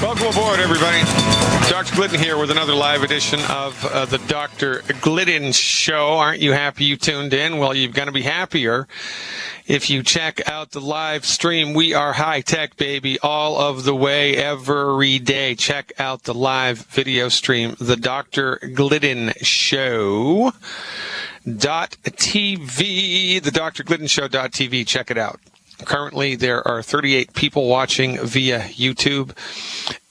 Welcome aboard, everybody. Dr. Glidden here with another live edition of the Dr. Glidden Show. Aren't you happy you tuned in? Well, you're going to be happier if you check out the live stream. We are high-tech, baby, all of the way, every day. Check out the live video stream, the Dr. Glidden Show .tv, the Dr. Glidden Show .tv. Check it out. Currently, there are 38 people watching via YouTube.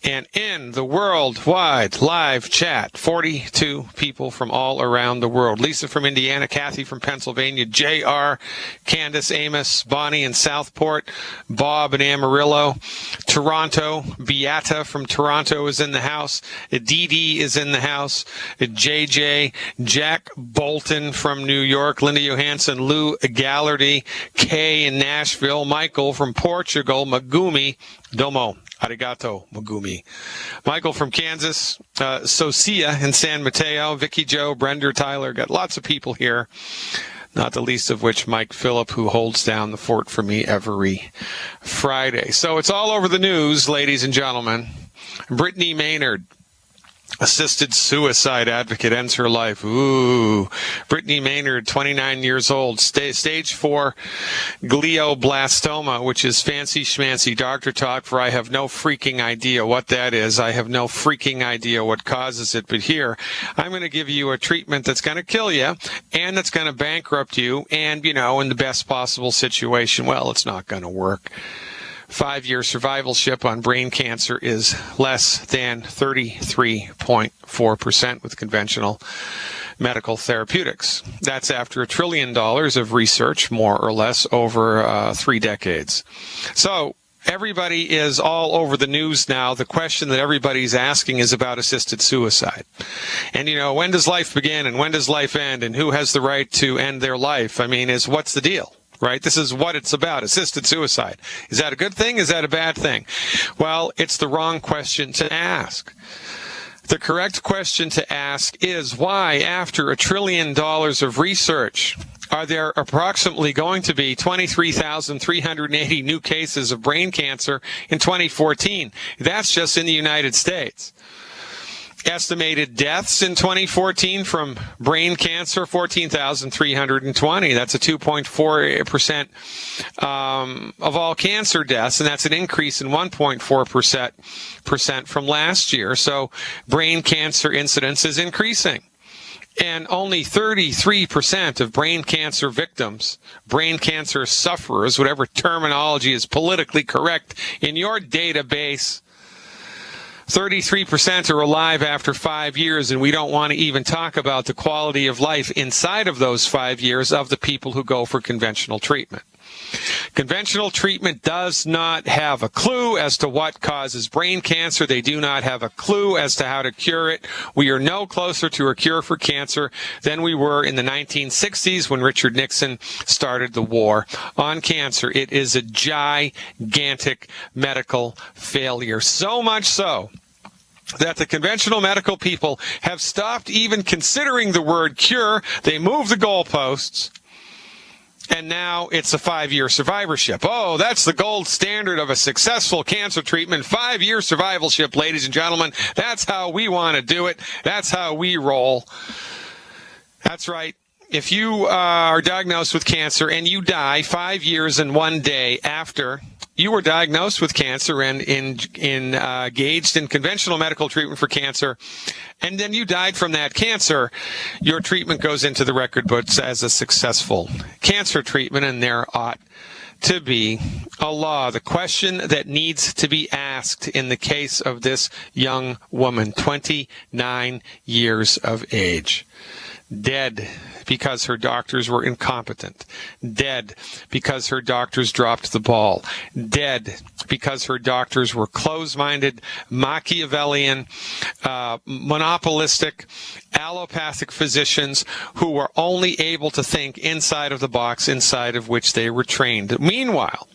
And in the worldwide live chat, 42 people from all around the world. Lisa from Indiana, Kathy from Pennsylvania, JR, Candace, Amos, Bonnie in Southport, Bob in Amarillo, Toronto, Beata from Toronto is in the house, Dee Dee is in the house, JJ, Jack Bolton from New York, Linda Johansson, Lou Gallardy, Kay in Nashville, Michael from Portugal, Magumi, Domo. Arigato, Magumi. Michael from Kansas, Socia in San Mateo, Vicky Joe, Brender, Tyler. Got lots of people here, not the least of which Mike Phillip, who holds down the fort for me every Friday. So it's all over the news, ladies and gentlemen. Brittany Maynard, assisted suicide advocate, ends her life. Ooh. Brittany Maynard, 29 years old, stage 4 glioblastoma, which is fancy schmancy doctor talk for I have no freaking idea what that is. I have no freaking idea what causes it. But here, I'm going to give you a treatment that's going to kill you and that's going to bankrupt you. And, you know, in the best possible situation, well, it's not going to work. 5-year survivalship on brain cancer is less than 33.4% with conventional medical therapeutics. That's after $1 trillion of research, more or less, over 3 decades. So everybody is all over the news now. The question that everybody's asking is about assisted suicide. And, you know, when does life begin and when does life end and who has the right to end their life? I mean, what's the deal? Right? This is what it's about, assisted suicide. Is that a good thing? Is that a bad thing? Well, it's the wrong question to ask. The correct question to ask is why, after $1 trillion of research, are there approximately going to be 23,380 new cases of brain cancer in 2014? That's just in the United States. Estimated deaths in 2014 from brain cancer, 14,320. That's a 2.4% of all cancer deaths, and that's an increase in 1.4% from last year. So brain cancer incidence is increasing. And only 33% of brain cancer victims, brain cancer sufferers, whatever terminology is politically correct in your database, 33% are alive after 5 years, and we don't want to even talk about the quality of life inside of those 5 years of the people who go for conventional treatment. Conventional treatment does not have a clue as to what causes brain cancer. They do not have a clue as to how to cure it. We are no closer to a cure for cancer than we were in the 1960s when Richard Nixon started the war on cancer. It is a gigantic medical failure. So much so that the conventional medical people have stopped even considering the word cure. They moved the goalposts. And now it's a 5-year survivorship. Oh, that's the gold standard of a successful cancer treatment. 5-year survivalship, ladies and gentlemen. That's how we want to do it. That's how we roll. That's right. If you are diagnosed with cancer and you die 5 years and 1 day after you were diagnosed with cancer and engaged in conventional medical treatment for cancer, and then you died from that cancer, your treatment goes into the record books as a successful cancer treatment, and there ought to be a law. The question that needs to be asked in the case of this young woman, 29 years of age, dead because her doctors were incompetent, dead because her doctors dropped the ball, dead because her doctors were closed-minded, Machiavellian, monopolistic, allopathic physicians who were only able to think inside of the box inside of which they were trained. Meanwhile,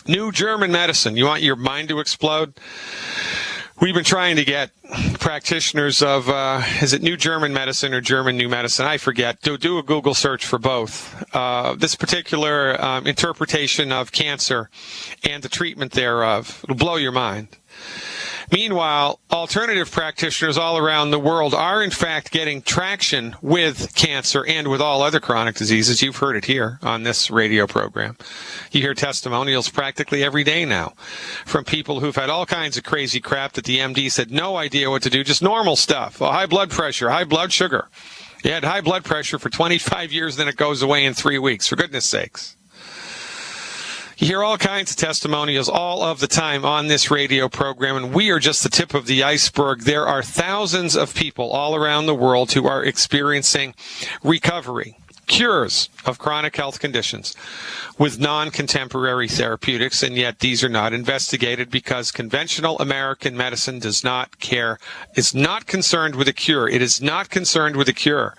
new German medicine, you want your mind to explode? We've been trying to get practitioners of, is it New German Medicine or German New Medicine? I forget. Do a Google search for both. This particular interpretation of cancer and the treatment thereof. It'll blow your mind. Meanwhile, alternative practitioners all around the world are in fact getting traction with cancer and with all other chronic diseases. You've heard it here on this radio program. You hear testimonials practically every day now from people who've had all kinds of crazy crap that the MDs had no idea what to do, just normal stuff. Well, high blood pressure, high blood sugar. You had high blood pressure for 25 years, then it goes away in 3 weeks, for goodness sakes. You hear all kinds of testimonials all of the time on this radio program, and we are just the tip of the iceberg. There are thousands of people all around the world who are experiencing recovery, cures of chronic health conditions with non-contemporary therapeutics, and yet these are not investigated because conventional American medicine does not care, is not concerned with a cure. It is not concerned with a cure.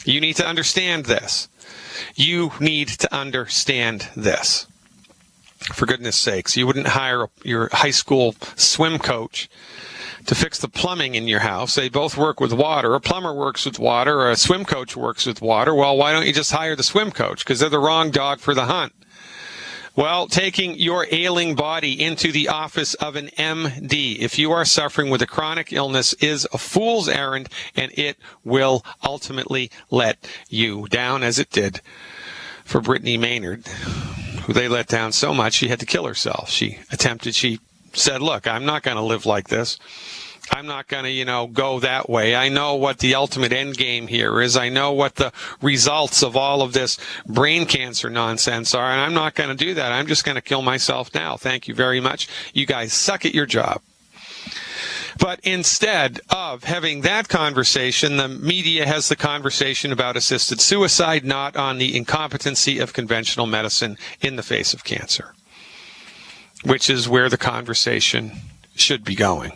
You need to understand this. You need to understand this. For goodness sakes, you wouldn't hire your high school swim coach to fix the plumbing in your house. They both work with water. A plumber works with water, or a swim coach works with water. Well, why don't you just hire the swim coach? Because they're the wrong dog for the hunt. Well, taking your ailing body into the office of an MD, if you are suffering with a chronic illness, is a fool's errand, and it will ultimately let you down, as it did for Brittany Maynard, who they let down so much she had to kill herself. She said, look, I'm not going to live like this. I'm not going to, go that way. I know what the ultimate end game here is. I know what the results of all of this brain cancer nonsense are, and I'm not going to do that. I'm just going to kill myself now. Thank you very much. You guys suck at your job. But instead of having that conversation, the media has the conversation about assisted suicide, not on the incompetency of conventional medicine in the face of cancer, which is where the conversation should be going.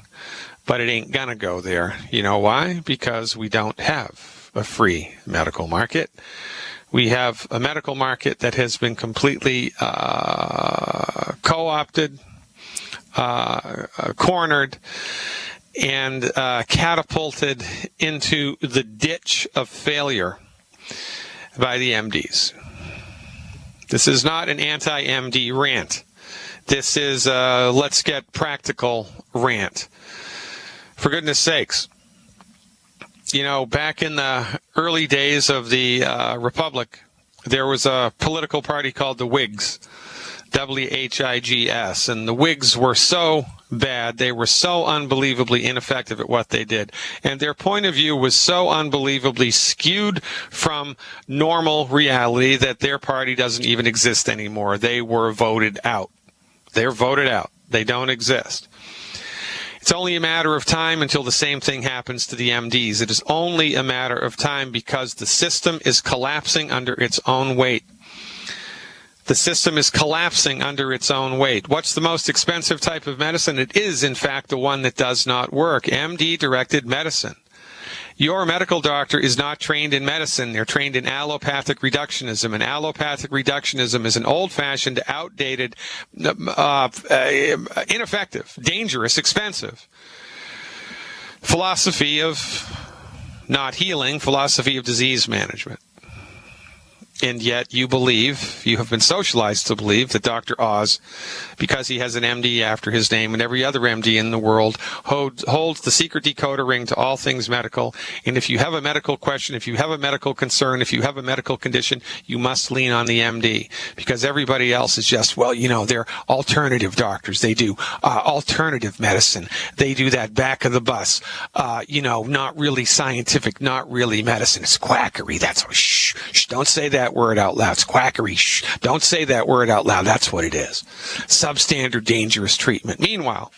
But it ain't gonna go there. You know why? Because we don't have a free medical market. We have a medical market that has been completely co-opted, cornered, and catapulted into the ditch of failure by the MDs. This is not an anti-MD rant. This is a let's get practical rant. For goodness sakes, back in the early days of the Republic, there was a political party called the Whigs, WHIGS, and the Whigs were so bad, they were so unbelievably ineffective at what they did, and their point of view was so unbelievably skewed from normal reality that their party doesn't even exist anymore. They were voted out. They're voted out. They don't exist. It's only a matter of time until the same thing happens to the MDs. It is only a matter of time because the system is collapsing under its own weight. The system is collapsing under its own weight. What's the most expensive type of medicine? It is, in fact, the one that does not work. MD-directed medicine. Your medical doctor is not trained in medicine. They're trained in allopathic reductionism. And allopathic reductionism is an old-fashioned, outdated, ineffective, dangerous, expensive philosophy of not healing, philosophy of disease management. And yet you have been socialized to believe that Dr. Oz, because he has an MD after his name, and every other MD in the world holds the secret decoder ring to all things medical. And if you have a medical question, if you have a medical concern, if you have a medical condition, you must lean on the MD, because everybody else is just, they're alternative doctors. They do alternative medicine. They do that back of the bus, not really scientific, not really medicine. It's quackery. That's shh, don't say that word out loud. It's quackery. Shh, don't say that word out loud. That's what it is. Substandard, dangerous treatment. Meanwhile,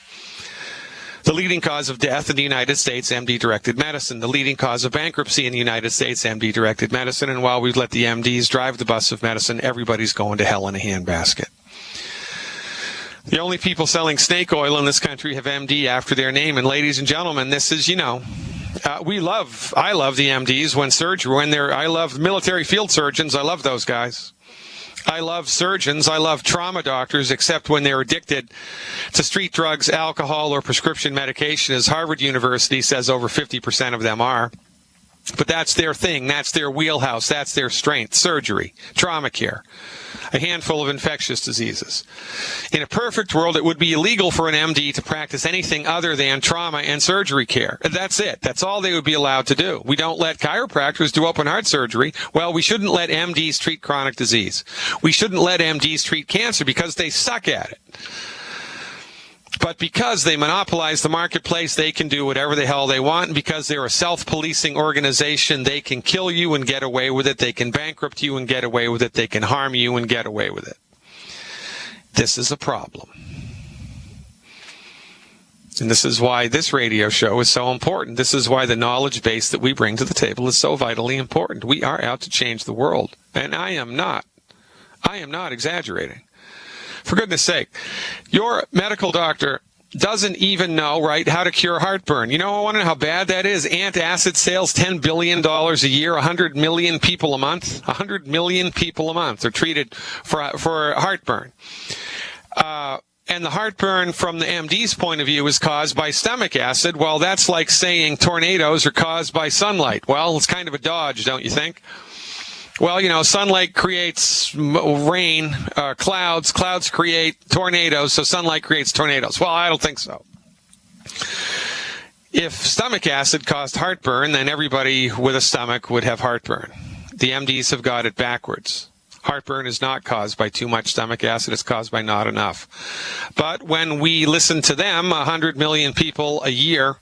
the leading cause of death in the United States, MD-directed medicine. The leading cause of bankruptcy in the United States, MD-directed medicine. And while we've let the MDs drive the bus of medicine, everybody's going to hell in a handbasket. The only people selling snake oil in this country have MD after their name. And ladies and gentlemen, this is, I love the MDs I love military field surgeons. I love those guys. I love surgeons. I love trauma doctors, except when they're addicted to street drugs, alcohol, or prescription medication, as Harvard University says over 50% of them are. But that's their thing. That's their wheelhouse. That's their strength. Surgery, trauma care, a handful of infectious diseases. In a perfect world, it would be illegal for an MD to practice anything other than trauma and surgery care. That's it. That's all they would be allowed to do. We don't let chiropractors do open heart surgery. Well, we shouldn't let MDs treat chronic disease. We shouldn't let MDs treat cancer because they suck at it. But because they monopolize the marketplace, they can do whatever the hell they want. And because they're a self-policing organization, they can kill you and get away with it. They can bankrupt you and get away with it. They can harm you and get away with it. This is a problem. And this is why this radio show is so important. This is why the knowledge base that we bring to the table is so vitally important. We are out to change the world. And I am not exaggerating. For goodness sake, your medical doctor doesn't even know, right, how to cure heartburn. You know, I want to know how bad that is. Antacid sales, $10 billion a year, 100 million people a month. 100 million people a month are treated for heartburn. And the heartburn from the MD's point of view is caused by stomach acid. Well, that's like saying tornadoes are caused by sunlight. Well, it's kind of a dodge, don't you think? Well, you know, sunlight creates rain, clouds create tornadoes, so sunlight creates tornadoes. Well, I don't think so. If stomach acid caused heartburn, then everybody with a stomach would have heartburn. The MDs have got it backwards. Heartburn is not caused by too much stomach acid, it's caused by not enough. But when we listen to them, 100 million people a year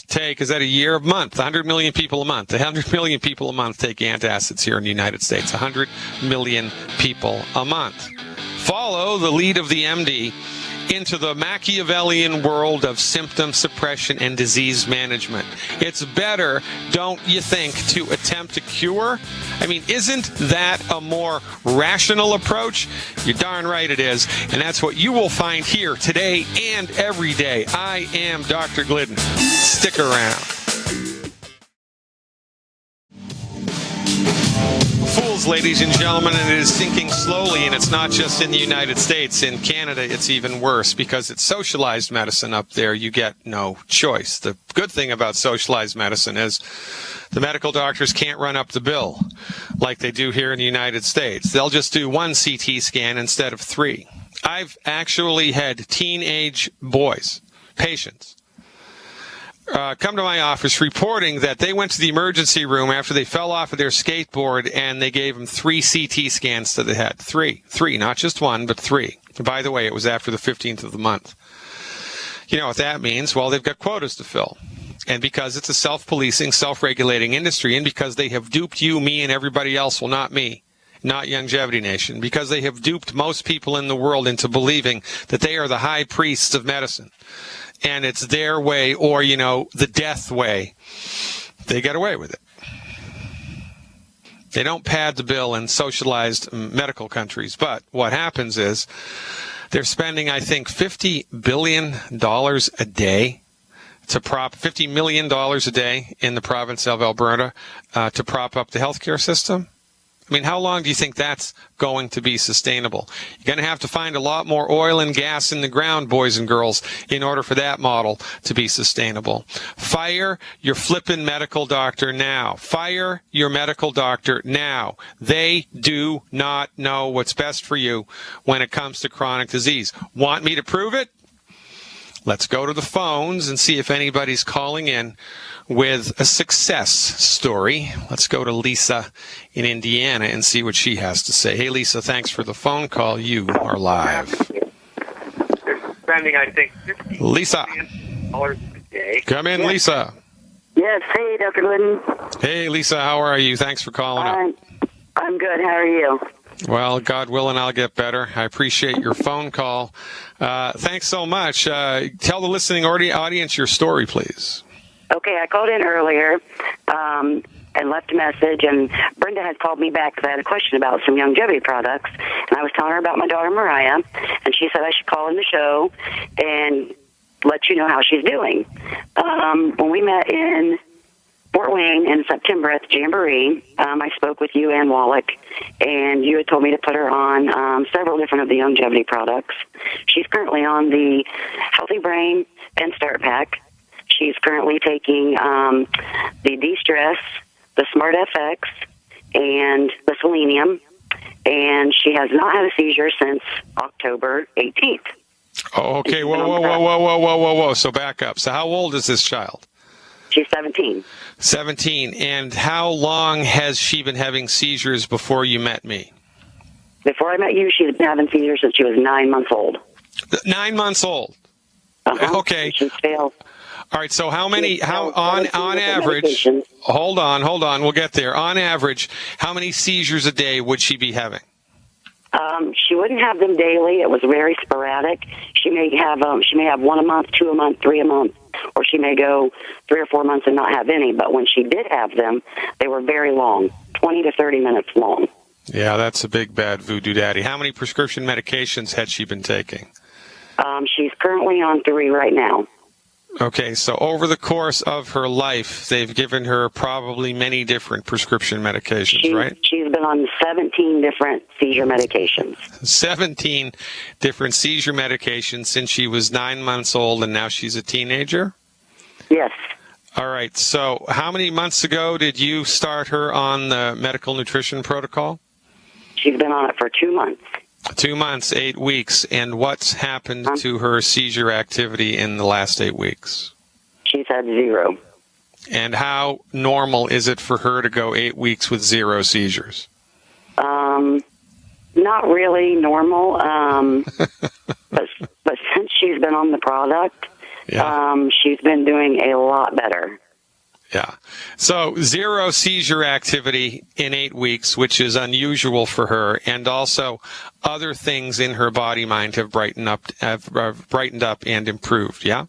take, is that a year, a month? 100 million people a month. 100 million people a month take antacids here in the United States. 100 million people a month. Follow the lead of the MD into the Machiavellian world of symptom suppression and disease management. It's better, don't you think, to attempt to cure? I mean, isn't that a more rational approach? You're darn right it is. And that's what you will find here today and every day. I am Dr. Glidden. Stick around. Fools, ladies and gentlemen, and it is sinking slowly, and it's not just in the United States. In Canada, it's even worse because it's socialized medicine up there. You get no choice. The good thing about socialized medicine is the medical doctors can't run up the bill like they do here in the United States. They'll just do one CT scan instead of 3. I've actually had teenage boys, patients, come to my office reporting that they went to the emergency room after they fell off of their skateboard and they gave them 3 CT scans to the head. Three, not just one, but 3. By the way, it was after the 15th of the month. You know what that means? Well, they've got quotas to fill. And because it's a self-policing, self-regulating industry, and because they have duped you, me, and everybody else, well, not me, not Youngevity Nation, because they have duped most people in the world into believing that they are the high priests of medicine. And it's their way or, you know, the death way. They get away with it. They don't pad the bill in socialized medical countries. But what happens is they're spending, I think, $50 billion a day to $50 million a day in the province of Alberta to prop up the healthcare system. I mean, how long do you think that's going to be sustainable? You're going to have to find a lot more oil and gas in the ground, boys and girls, in order for that model to be sustainable. Fire your flippin' medical doctor now. Fire your medical doctor now. They do not know what's best for you when it comes to chronic disease. Want me to prove it? Let's go to the phones and see if anybody's calling in with a success story. Let's go to Lisa in Indiana and see what she has to say. Hey, Lisa, thanks for the phone call. You are live. They're spending, I think, Lisa. $50 a day. Come in, Yes. Lisa. Yes, hey, Dr. Glidden. Hey, Lisa, how are you? Thanks for calling up. I'm good. How are you? Well, God willing, I'll get better. I appreciate your phone call. Thanks so much. Tell the listening audience your story, please. Okay, I called in earlier and left a message, and Brenda had called me back because I had a question about some Youngevity products, and I was telling her about my daughter Mariah, and she said I should call in the show and let you know how she's doing. When we met in Fort Wayne in September at the Jamboree, I spoke with you and Wallach, and you had told me to put her on several different of the Youngevity products. She's currently on the Healthy Brain and Start Pack. she's currently taking the De-Stress, the Smart FX, and the Selenium, and she has not had a seizure since October 18th. Oh, okay. Whoa. So back up. So how old is this child? She's 17. 17. And how long has she been having seizures before you met me? Before I met you, she's been having seizures since she was 9 months old. 9 months old. Okay. She's failed. All right. So on average, hold on. We'll get there. On average, how many seizures a day would she be having? She wouldn't have them daily. It was very sporadic. She may have 1 a month, 2 a month, 3 a month, or she may go 3 or 4 months and not have any. But when she did have them, they were very long, 20 to 30 minutes long. Yeah, that's a big bad voodoo daddy. How many prescription medications had she been taking? She's currently on 3 right now. Okay, so over the course of her life, they've given her probably many different prescription medications, right? She's been on 17 different seizure medications. 17 different seizure medications since she was 9 months old, and now she's a teenager? Yes. All right, so how many months ago did you start her on the medical nutrition protocol? She's been on it for 2 months. 2 months, 8 weeks. And what's happened to her seizure activity in the last 8 weeks? She's had 0. And how normal is it for her to go 8 weeks with 0 seizures? Not really normal. But since she's been on the product, she's been doing a lot better. Yeah. So 0 seizure activity in 8 weeks, which is unusual for her, and also other things in her body mind have brightened up and improved. Yeah.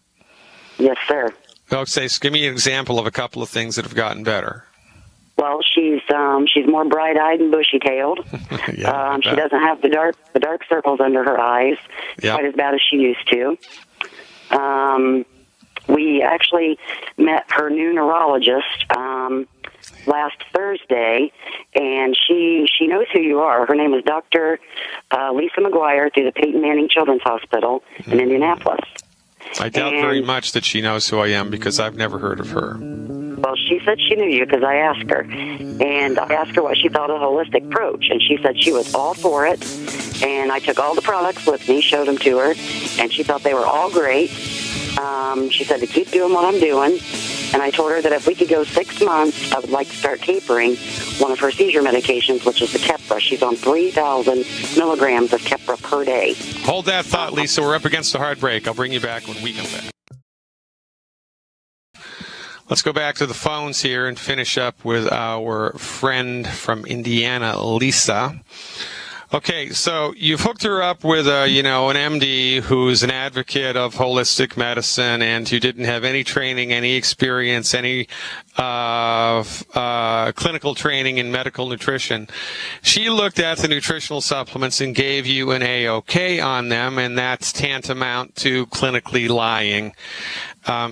Yes, sir. Okay, so give me an example of a couple of things that have gotten better. Well, she's more bright-eyed and bushy-tailed. She doesn't have the dark circles under her eyes quite as bad as she used to. We actually met her new neurologist last Thursday, and she knows who you are. Her name is Dr. Lisa McGuire through the Peyton Manning Children's Hospital in Indianapolis. I doubt very much that she knows who I am because I've never heard of her. Well, she said she knew you because I asked her. And I asked her what she thought of the holistic approach, and she said she was all for it. And I took all the products with me, showed them to her, and she thought they were all great. She said to keep doing what I'm doing. And I told her that if we could go 6 months, I would like to start tapering one of her seizure medications, which is the Keppra. She's on 3,000 milligrams of Keppra per day. Hold that thought, Lisa. We're up against a hard break. I'll bring you back when we come back. Let's go back to the phones here and finish up with our friend from Indiana, Lisa. Okay, so you've hooked her up with an MD who's an advocate of holistic medicine and who didn't have any training, any experience, any clinical training in medical nutrition. She looked at the nutritional supplements and gave you an A-OK on them, and that's tantamount to clinically lying.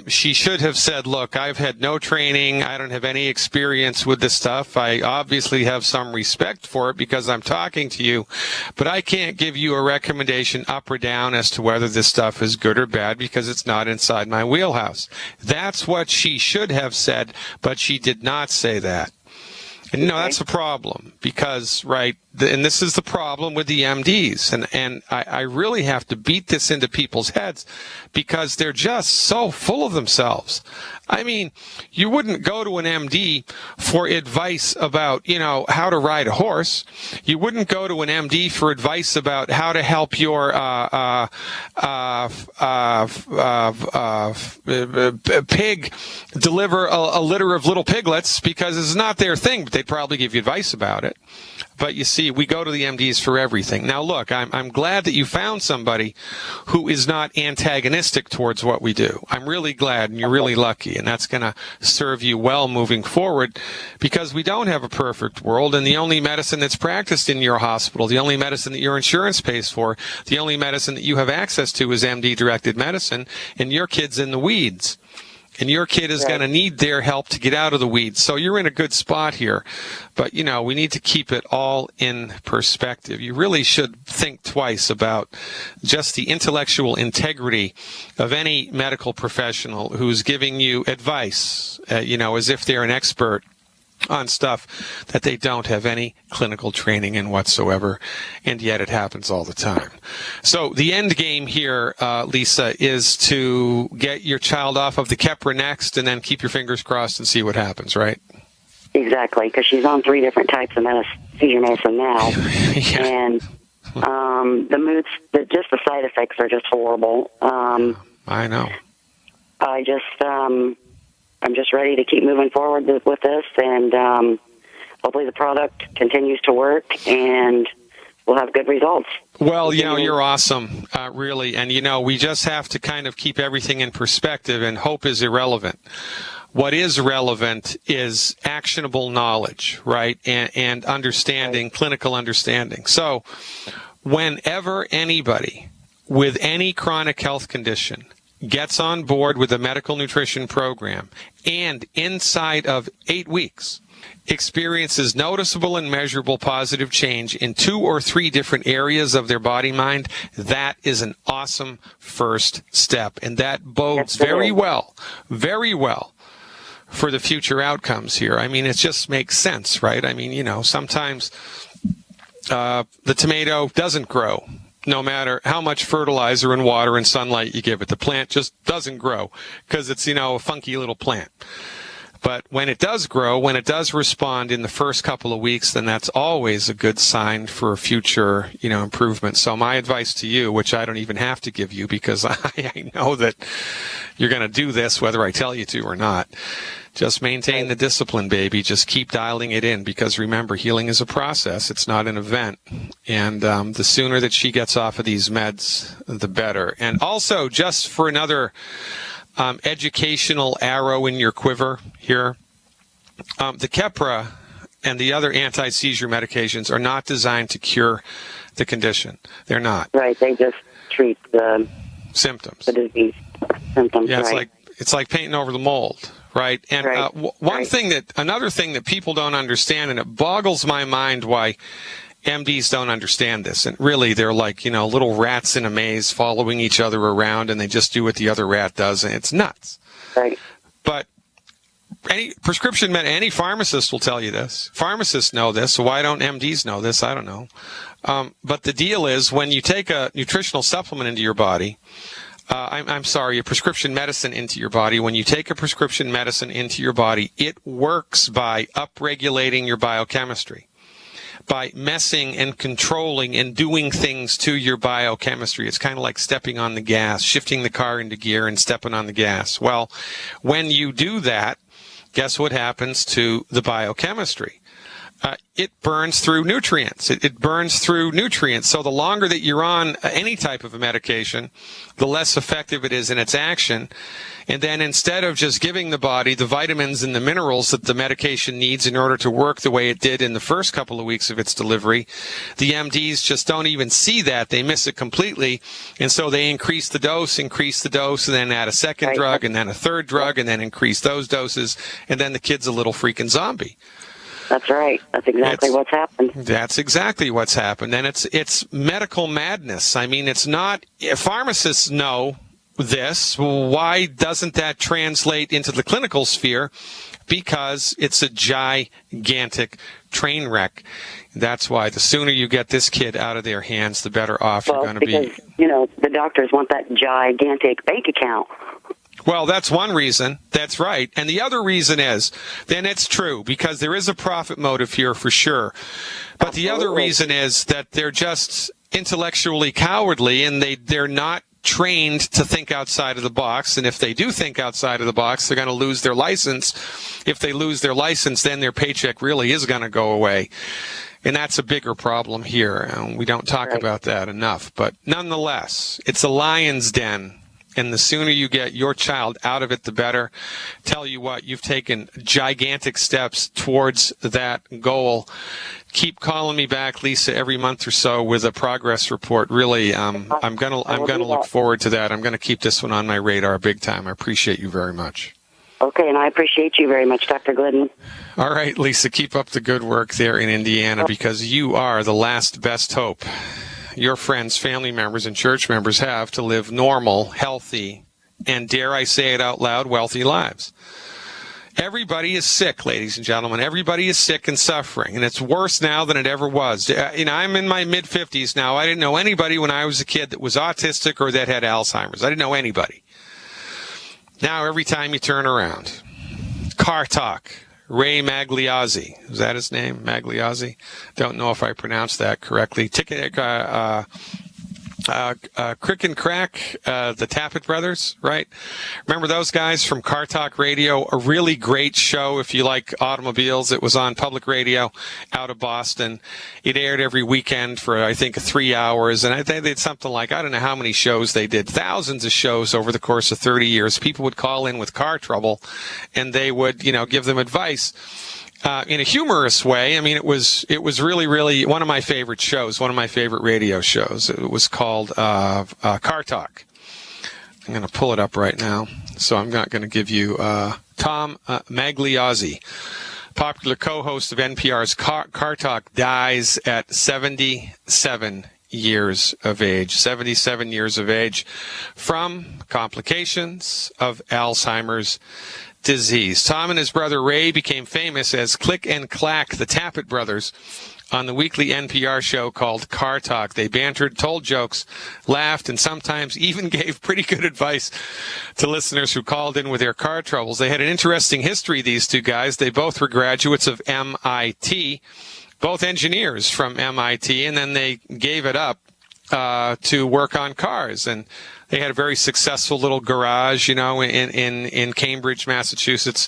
She should have said, look, I've had no training. I don't have any experience with this stuff. I obviously have some respect for it because I'm talking to you, but I can't give you a recommendation up or down as to whether this stuff is good or bad because it's not inside my wheelhouse. That's what she should have said, but she did not say that. And that's the problem because, and this is the problem with the MDs, and I really have to beat this into people's heads because they're just so full of themselves. I mean, you wouldn't go to an MD for advice about, how to ride a horse. You wouldn't go to an MD for advice about how to help your pig deliver a litter of little piglets because it's not their thing, but they'd probably give you advice about it. But you see, we go to the MDs for everything. Now, look, I'm glad that you found somebody who is not antagonistic towards what we do. I'm really glad, and you're really lucky, and that's going to serve you well moving forward because we don't have a perfect world, and the only medicine that's practiced in your hospital, the only medicine that your insurance pays for, the only medicine that you have access to is MD-directed medicine, and your kid's in the weeds. And your kid is going to need their help to get out of the weeds. So you're in a good spot here. But, we need to keep it all in perspective. You really should think twice about just the intellectual integrity of any medical professional who's giving you advice, as if they're an expert on stuff that they don't have any clinical training in whatsoever, and yet it happens all the time. So the end game here, Lisa, is to get your child off of the Keppra next and then keep your fingers crossed and see what happens, right? Exactly, because she's on 3 different types of seizure medicine now. Yeah. And the moods, just the side effects are just horrible. I know. I'm just ready to keep moving forward with this, and hopefully the product continues to work, and we'll have good results. Well, you're awesome, really. And, we just have to kind of keep everything in perspective, and hope is irrelevant. What is relevant is actionable knowledge, right, and understanding, clinical understanding. So whenever anybody with any chronic health condition gets on board with a medical nutrition program and inside of 8 weeks experiences noticeable and measurable positive change in 2 or 3 different areas of their body mind, that is an awesome first step. And that bodes very well for the future outcomes here. I mean, it just makes sense, right? I mean, sometimes the tomato doesn't grow. No matter how much fertilizer and water and sunlight you give it, the plant just doesn't grow because it's, a funky little plant. But when it does grow, when it does respond in the first couple of weeks, then that's always a good sign for future, improvement. So my advice to you, which I don't even have to give you because I know that you're going to do this whether I tell you to or not. Just maintain the discipline, baby. Just keep dialing it in because remember, healing is a process. It's not an event. And the sooner that she gets off of these meds, the better. And also, just for another educational arrow in your quiver here, the Keppra and the other anti-seizure medications are not designed to cure the condition. They're not. Right. They just treat the symptoms. The disease symptoms. Yeah, right. it's like painting over the mold. Right. And another thing that people don't understand, and it boggles my mind why MDs don't understand this. And really, they're like, little rats in a maze following each other around, and they just do what the other rat does, and it's nuts. Right. But any pharmacist will tell you this. Pharmacists know this, so why don't MDs know this? I don't know. But the deal is, when you take a nutritional supplement into your body, a prescription medicine into your body. When you take a prescription medicine into your body, it works by upregulating your biochemistry, by messing and controlling and doing things to your biochemistry. It's kind of like stepping on the gas, shifting the car into gear and stepping on the gas. Well, when you do that, guess what happens to the biochemistry? It burns through nutrients. It burns through nutrients. So the longer that you're on any type of a medication, the less effective it is in its action. And then instead of just giving the body the vitamins and the minerals that the medication needs in order to work the way it did in the first couple of weeks of its delivery, the MDs just don't even see that. They miss it completely. And so they increase the dose, and then add a second drug, and then a third drug, and then increase those doses. And then the kid's a little freaking zombie. That's right. That's exactly what's happened. That's exactly what's happened. And it's medical madness. I mean, it's not, pharmacists know this. Why doesn't that translate into the clinical sphere? Because it's a gigantic train wreck. That's why the sooner you get this kid out of their hands, the better off you're going to be. Because, the doctors want that gigantic bank account. Well, that's one reason. That's right. And the other reason is, then it's true, because there is a profit motive here for sure. But the other reason is that they're just intellectually cowardly, and they're not trained to think outside of the box. And if they do think outside of the box, they're going to lose their license. If they lose their license, then their paycheck really is going to go away. And that's a bigger problem here. We don't talk about that enough. But nonetheless, it's a lion's den. And the sooner you get your child out of it, the better. Tell you what, you've taken gigantic steps towards that goal. Keep calling me back, Lisa, every month or so with a progress report. Really, I'm gonna look forward to that. I'm gonna keep this one on my radar big time. I appreciate you very much. Okay, and I appreciate you very much, Dr. Glidden. All right, Lisa, keep up the good work there in Indiana, because you are the last best hope your friends, family members, and church members have to live normal, healthy, and, dare I say it out loud, wealthy lives. Everybody is sick, ladies and gentlemen. Everybody is sick and suffering, and it's worse now than it ever was. I'm in my mid-50s now. I didn't know anybody when I was a kid that was autistic or that had Alzheimer's. I didn't know anybody. Now, every time you turn around, Car Talk, Ray Magliozzi. Is that his name? Magliozzi? Don't know if I pronounced that correctly. Crick and Crack, the Tappet Brothers, right? Remember those guys from Car Talk Radio? A really great show if you like automobiles. It was on public radio out of Boston. It aired every weekend for, I think, 3 hours. And I think they did something like, I don't know how many shows they did. Thousands of shows over the course of 30 years. People would call in with car trouble, and they would, give them advice. In a humorous way. I mean, it was really, really one of my favorite shows, one of my favorite radio shows. It was called Car Talk. I'm going to pull it up right now, so I'm not going to give you Tom Magliozzi, popular co-host of NPR's Car Talk, dies at 77 years of age. 77 years of age from complications of Alzheimer's disease. Tom and his brother Ray became famous as Click and Clack, the Tappet Brothers, on the weekly NPR show called Car Talk. They bantered, told jokes, laughed, and sometimes even gave pretty good advice to listeners who called in with their car troubles. They had an interesting history, these two guys. They both were graduates of MIT, both engineers from MIT, and then they gave it up to work on cars. And they had a very successful little garage, in Cambridge, Massachusetts.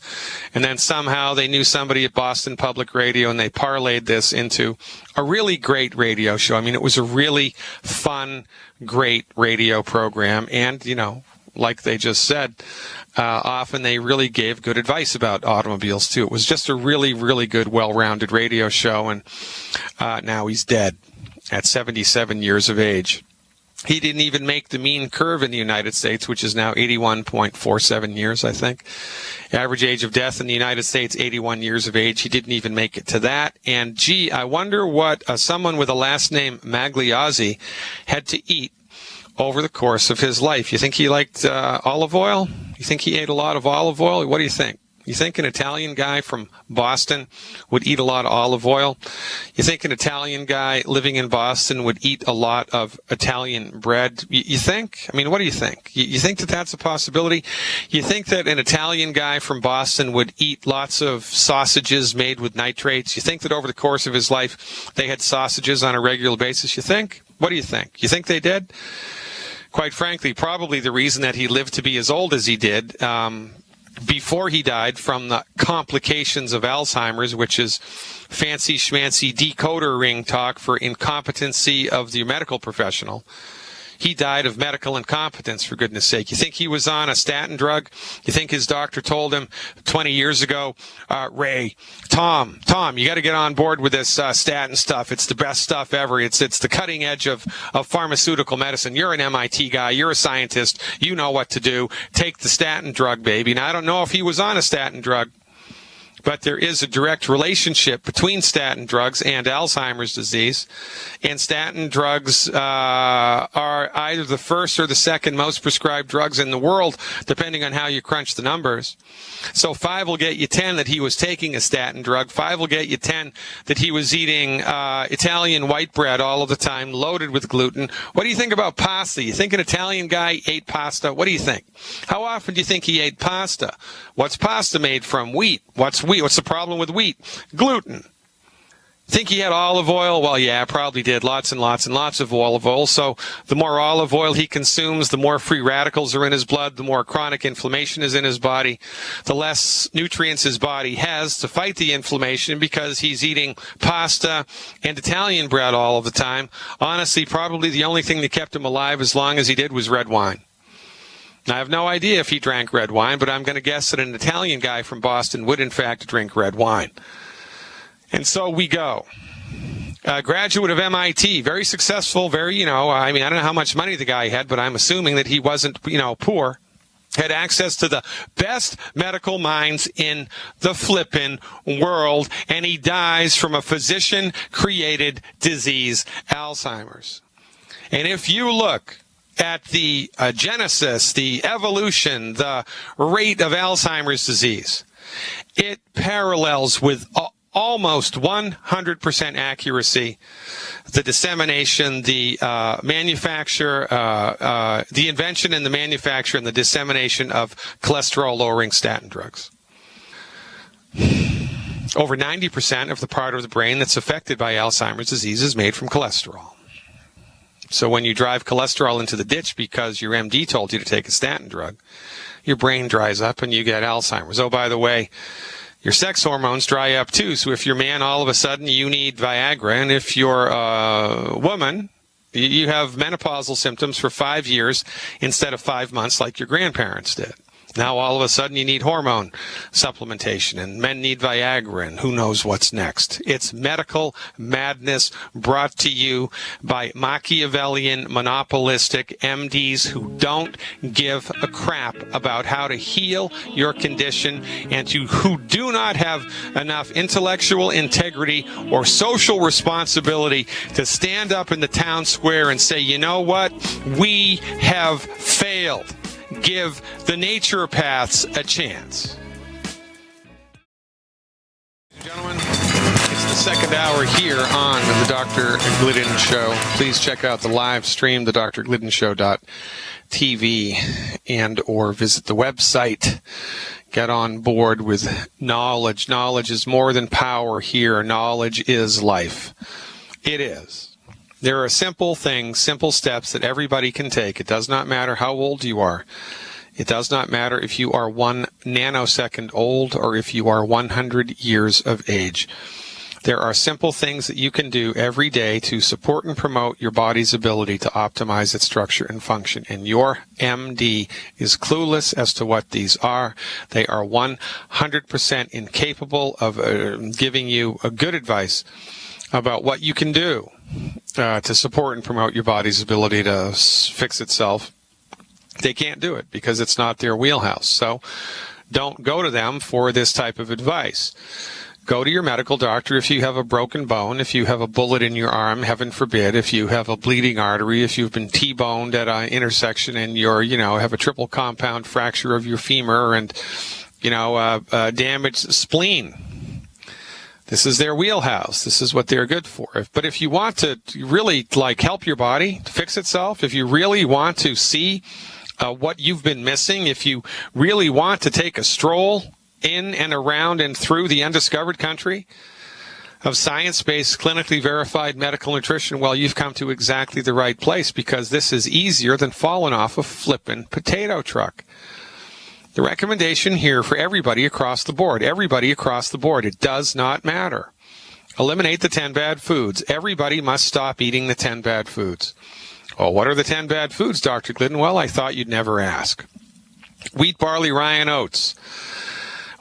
And then somehow they knew somebody at Boston Public Radio, and they parlayed this into a really great radio show. I mean, it was a really fun, great radio program. And, like they just said, often they really gave good advice about automobiles, too. It was just a really, really good, well-rounded radio show. And now he's dead at 77 years of age. He didn't even make the mean curve in the United States, which is now 81.47 years, I think. Average age of death in the United States, 81 years of age. He didn't even make it to that. And, I wonder what someone with a last name Magliozzi had to eat over the course of his life. You think he liked olive oil? You think he ate a lot of olive oil? What do you think? You think an Italian guy from Boston would eat a lot of olive oil? You think an Italian guy living in Boston would eat a lot of Italian bread? You think? I mean, what do you think? You think that that's a possibility? You think that an Italian guy from Boston would eat lots of sausages made with nitrates? You think that over the course of his life they had sausages on a regular basis? You think? What do you think? You think they did? Quite frankly, probably the reason that he lived to be as old as he did, before he died from the complications of Alzheimer's, which is fancy schmancy decoder ring talk for incompetency of the medical professional. He died of medical incompetence, for goodness sake. You think he was on a statin drug? You think his doctor told him 20 years ago, Ray, Tom, you got to get on board with this statin stuff. It's the best stuff ever. It's the cutting edge of pharmaceutical medicine. You're an MIT guy. You're a scientist. You know what to do. Take the statin drug, baby. Now, I don't know if he was on a statin drug, but there is a direct relationship between statin drugs and Alzheimer's disease. And statin drugs are either the first or the second most prescribed drugs in the world, depending on how you crunch the numbers. So 5 will get you 10 that he was taking a statin drug. 5 will get you 10 that he was eating Italian white bread all of the time, loaded with gluten. What do you think about pasta? You think an Italian guy ate pasta? What do you think? How often do you think he ate pasta? What's pasta made from? Wheat. What's wheat? What's the problem with wheat? Gluten. Think he had olive oil? Well, yeah, probably did. Lots and lots and lots of olive oil. So the more olive oil he consumes, the more free radicals are in his blood, the more chronic inflammation is in his body, the less nutrients his body has to fight the inflammation because he's eating pasta and Italian bread all of the time. Honestly, probably the only thing that kept him alive as long as he did was red wine. Now, I have no idea if he drank red wine, but I'm going to guess that an Italian guy from Boston would, in fact, drink red wine. And so we go. A graduate of MIT, very successful, very, I don't know how much money the guy had, but I'm assuming that he wasn't, poor. had access to the best medical minds in the flippin' world, and he dies from a physician-created disease, Alzheimer's. And if you look at the genesis, the evolution, the rate of Alzheimer's disease, it parallels with almost 100% accuracy the dissemination, the manufacture, the invention and the manufacture and the dissemination of cholesterol-lowering statin drugs. Over 90% of the part of the brain that's affected by Alzheimer's disease is made from cholesterol. So when you drive cholesterol into the ditch because your MD told you to take a statin drug, your brain dries up and you get Alzheimer's. Oh, by the way, your sex hormones dry up too. So if you're a man, all of a sudden you need Viagra. And if you're a woman, you have menopausal symptoms for 5 years instead of 5 months like your grandparents did. Now all of a sudden you need hormone supplementation, and men need Viagra, and who knows what's next. It's medical madness brought to you by Machiavellian, monopolistic MDs who don't give a crap about how to heal your condition, and who do not have enough intellectual integrity or social responsibility to stand up in the town square and say, you know what, we have failed. Give the naturopaths a chance. Ladies and gentlemen, it's the second hour here on the Dr. Glidden Show. Please check out the live stream, the drgliddenshow.tv, and or visit the website. Get on board with knowledge. Knowledge is more than power here. Knowledge is life. It is. There are simple things, simple steps that everybody can take. It does not matter how old you are. It does not matter if you are 1 nanosecond old or if you are 100 years of age. There are simple things that you can do every day to support and promote your body's ability to optimize its structure and function. And your MD is clueless as to what these are. They are 100% incapable of giving you a good advice about what you can do to support and promote your body's ability to fix itself. They can't do it because it's not their wheelhouse. So don't go to them for this type of advice. Go to your medical doctor if you have a broken bone, if you have a bullet in your arm, heaven forbid, if you have a bleeding artery, if you've been T-boned at an intersection and you're, have a triple compound fracture of your femur and, damaged spleen. This is their wheelhouse. This is what they're good for. But if you want to really help your body to fix itself, if you really want to see what you've been missing, if you really want to take a stroll in and around and through the undiscovered country of science-based, clinically verified medical nutrition, well, you've come to exactly the right place, because this is easier than falling off a flippin' potato truck. The recommendation here for everybody across the board, it does not matter. Eliminate the 10 bad foods. Everybody must stop eating the 10 bad foods. Well, what are the 10 bad foods, Dr. Glidden? Well, I thought you'd never ask. Wheat, barley, rye, and oats.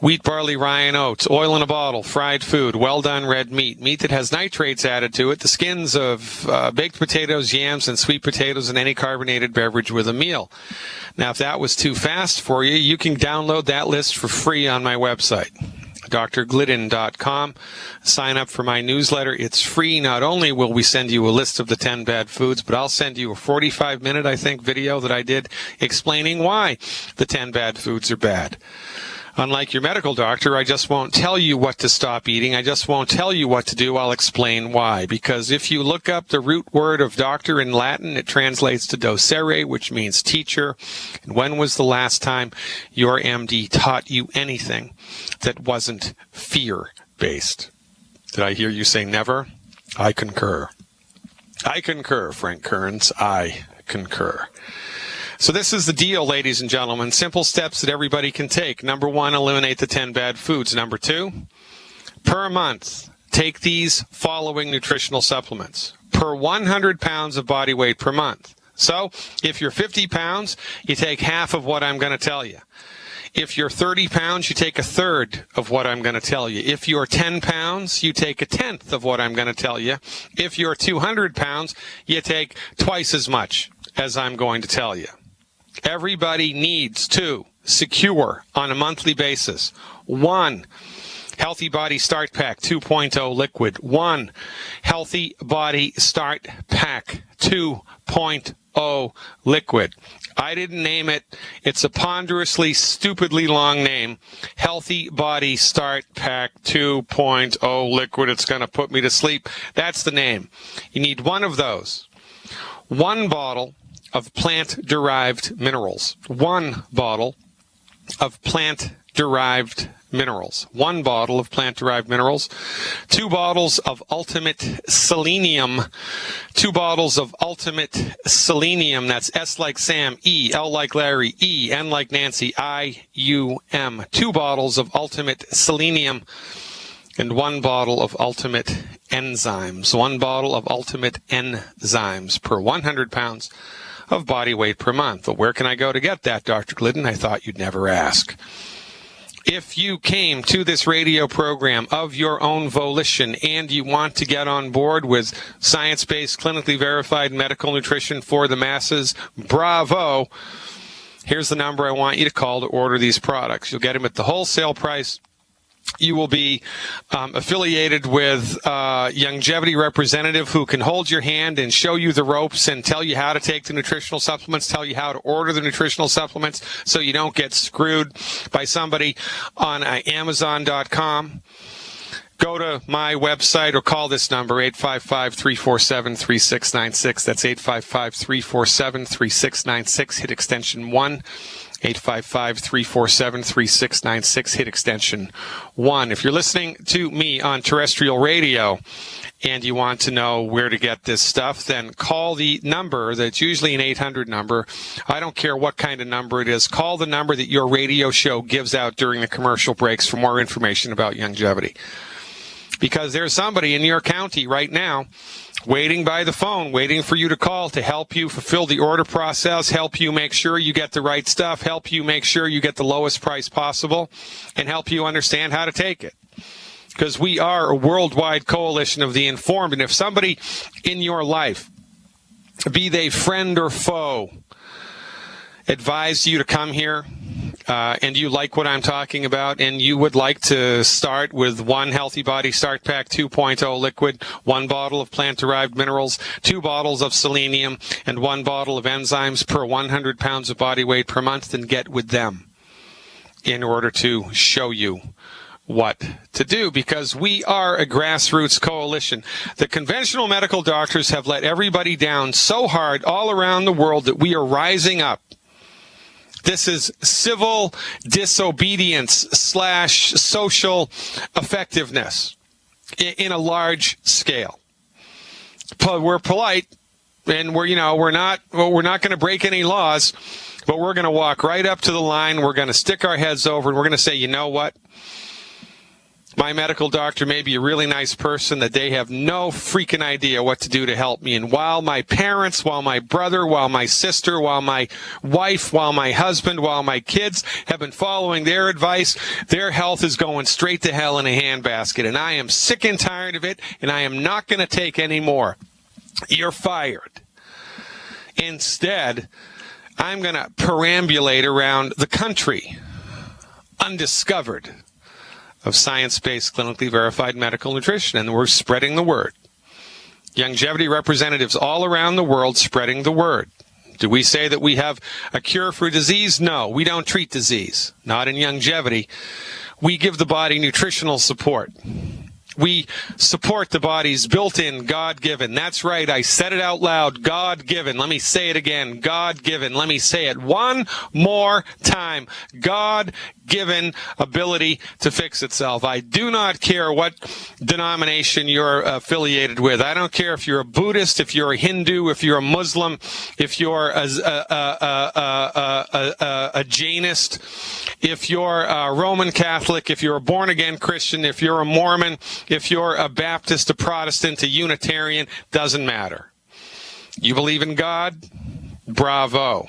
Wheat, barley, rye, and oats, oil in a bottle, fried food, well-done red meat, meat that has nitrates added to it, the skins of baked potatoes, yams, and sweet potatoes, and any carbonated beverage with a meal. Now, if that was too fast for you, you can download that list for free on my website, drglidden.com. Sign up for my newsletter. It's free. Not only will we send you a list of the 10 bad foods, but I'll send you a 45-minute, video that I did explaining why the 10 bad foods are bad. Unlike your medical doctor, I just won't tell you what to stop eating. I just won't tell you what to do. I'll explain why. Because if you look up the root word of doctor in Latin, it translates to docere, which means teacher. And when was the last time your MD taught you anything that wasn't fear-based? Did I hear you say never? I concur. I concur, Frank Kearns. I concur. So this is the deal, ladies and gentlemen. Simple steps that everybody can take. Number 1, eliminate the 10 bad foods. Number 2, per month, take these following nutritional supplements per 100 pounds of body weight per month. So if you're 50 pounds, you take half of what I'm going to tell you. If you're 30 pounds, you take a third of what I'm going to tell you. If you're 10 pounds, you take a tenth of what I'm going to tell you. If you're 200 pounds, you take twice as much as I'm going to tell you. Everybody needs to secure on a monthly basis one Healthy Body Start Pack 2.0 liquid, one Healthy Body Start Pack 2.0 liquid. I didn't name it. It's a ponderously, stupidly long name. Healthy Body Start Pack 2.0 liquid. It's going to put me to sleep. That's the name. You need one of those. One bottle of plant-derived minerals. One bottle of plant-derived minerals. One bottle of plant-derived minerals. 2 bottles of Ultimate Selenium. 2 bottles of Ultimate Selenium. That's S like Sam, E, L like Larry, E, N like Nancy, I-U-M. 2 bottles of Ultimate Selenium and 1 bottle of Ultimate Enzymes. 1 bottle of Ultimate Enzymes per 100 pounds of body weight per month. Well, where can I go to get that, Dr. Glidden? I thought you'd never ask. If you came to this radio program of your own volition and you want to get on board with science-based, clinically verified medical nutrition for the masses, bravo. Here's the number I want you to call to order these products. You'll get them at the wholesale price. You will be affiliated with a longevity representative who can hold your hand and show you the ropes and tell you how to take the nutritional supplements, tell you how to order the nutritional supplements so you don't get screwed by somebody on Amazon.com. Go to my website or call this number, 855-347-3696. That's 855-347-3696. Hit extension 1. 855-347-3696. Hit extension 1. If you're listening to me on terrestrial radio and you want to know where to get this stuff, then call the number that's usually an 800 number. I don't care what kind of number it is. Call the number that your radio show gives out during the commercial breaks for more information about longevity. Because there's somebody in your county right now waiting by the phone, waiting for you to call to help you fulfill the order process, help you make sure you get the right stuff, help you make sure you get the lowest price possible, and help you understand how to take it. Because we are a worldwide coalition of the informed, and if somebody in your life, be they friend or foe, advised you to come here, and you like what I'm talking about, and you would like to start with 1 Healthy Body Start Pack 2.0 liquid, 1 bottle of plant-derived minerals, 2 bottles of selenium, and 1 bottle of enzymes per 100 pounds of body weight per month, then get with them in order to show you what to do, because we are a grassroots coalition. The conventional medical doctors have let everybody down so hard all around the world that we are rising up. This is civil disobedience / social effectiveness in a large scale. We're polite, and we're not going to break any laws, but we're going to walk right up to the line. We're going to stick our heads over, and we're going to say, you know what? My medical doctor may be a really nice person that they have no freaking idea what to do to help me. And while my parents, while my brother, while my sister, while my wife, while my husband, while my kids have been following their advice, their health is going straight to hell in a handbasket. And I am sick and tired of it, and I am not going to take any more. You're fired. Instead, I'm going to perambulate around the country undiscovered of science-based, clinically verified medical nutrition, and we're spreading the word. Longevity representatives all around the world spreading the word. Do we say that we have a cure for disease? No, we don't treat disease. Not in longevity. We give the body nutritional support. We support the body's built-in, God-given. That's right, I said it out loud, God-given. Let me say it again, God-given. Let me say it one more time. God-given ability to fix itself. I do not care what denomination you're affiliated with. I don't care if you're a Buddhist, if you're a Hindu, if you're a Muslim, if you're a Jainist, if you're a Roman Catholic, if you're a born-again Christian, if you're a Mormon, if you're a Baptist, a Protestant, a Unitarian, doesn't matter. You believe in God? Bravo.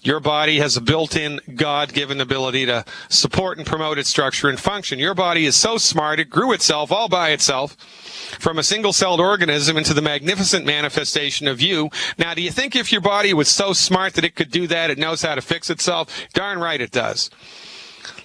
Your body has a built-in God-given ability to support and promote its structure and function. Your body is so smart, it grew itself all by itself from a single-celled organism into the magnificent manifestation of you. Now, do you think if your body was so smart that it could do that, it knows how to fix itself? Darn right it does.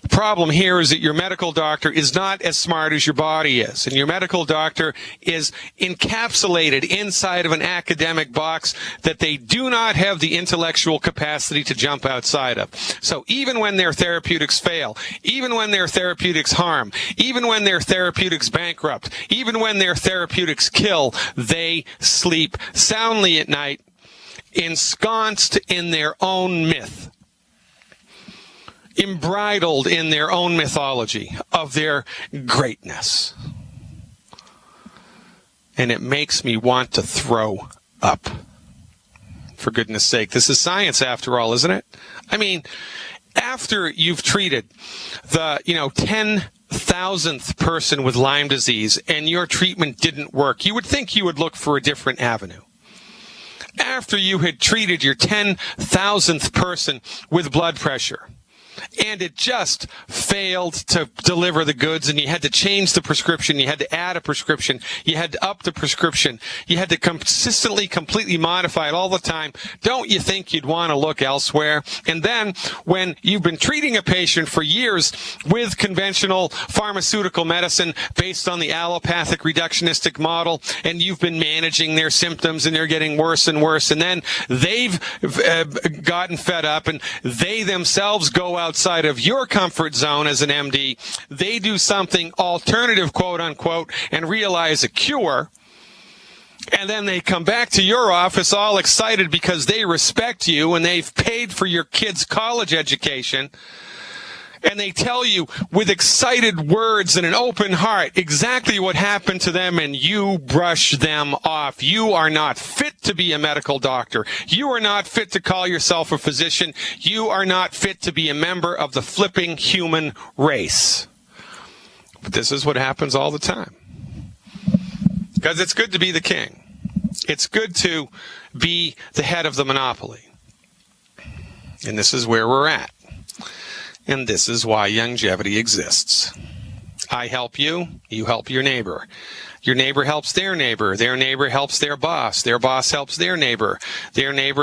The problem here is that your medical doctor is not as smart as your body is, and your medical doctor is encapsulated inside of an academic box that they do not have the intellectual capacity to jump outside of. So even when their therapeutics fail, even when their therapeutics harm, even when their therapeutics bankrupt, even when their therapeutics kill, they sleep soundly at night, ensconced in their own myth, embridled in their own mythology of their greatness. And it makes me want to throw up. For goodness sake, this is science after all, isn't it? I mean, after you've treated the, 10,000th person with Lyme disease and your treatment didn't work, you would think you would look for a different avenue. After you had treated your 10,000th person with blood pressure, and it just failed to deliver the goods, and you had to change the prescription, you had to add a prescription, you had to up the prescription, you had to consistently, completely modify it all the time. Don't you think you'd want to look elsewhere? And then, when you've been treating a patient for years with conventional pharmaceutical medicine based on the allopathic reductionistic model, and you've been managing their symptoms, and they're getting worse and worse, and then they've gotten fed up, and they themselves go outside of your comfort zone as an MD, they do something alternative, quote unquote, and realize a cure. And then they come back to your office all excited because they respect you and they've paid for your kid's college education. And they tell you with excited words and an open heart exactly what happened to them, and you brush them off. You are not fit to be a medical doctor. You are not fit to call yourself a physician. You are not fit to be a member of the flipping human race. But this is what happens all the time. Because it's good to be the king. It's good to be the head of the monopoly. And this is where we're at. And this is why Youngevity exists. I help you, you help your neighbor. Your neighbor helps their neighbor helps their boss helps their neighbor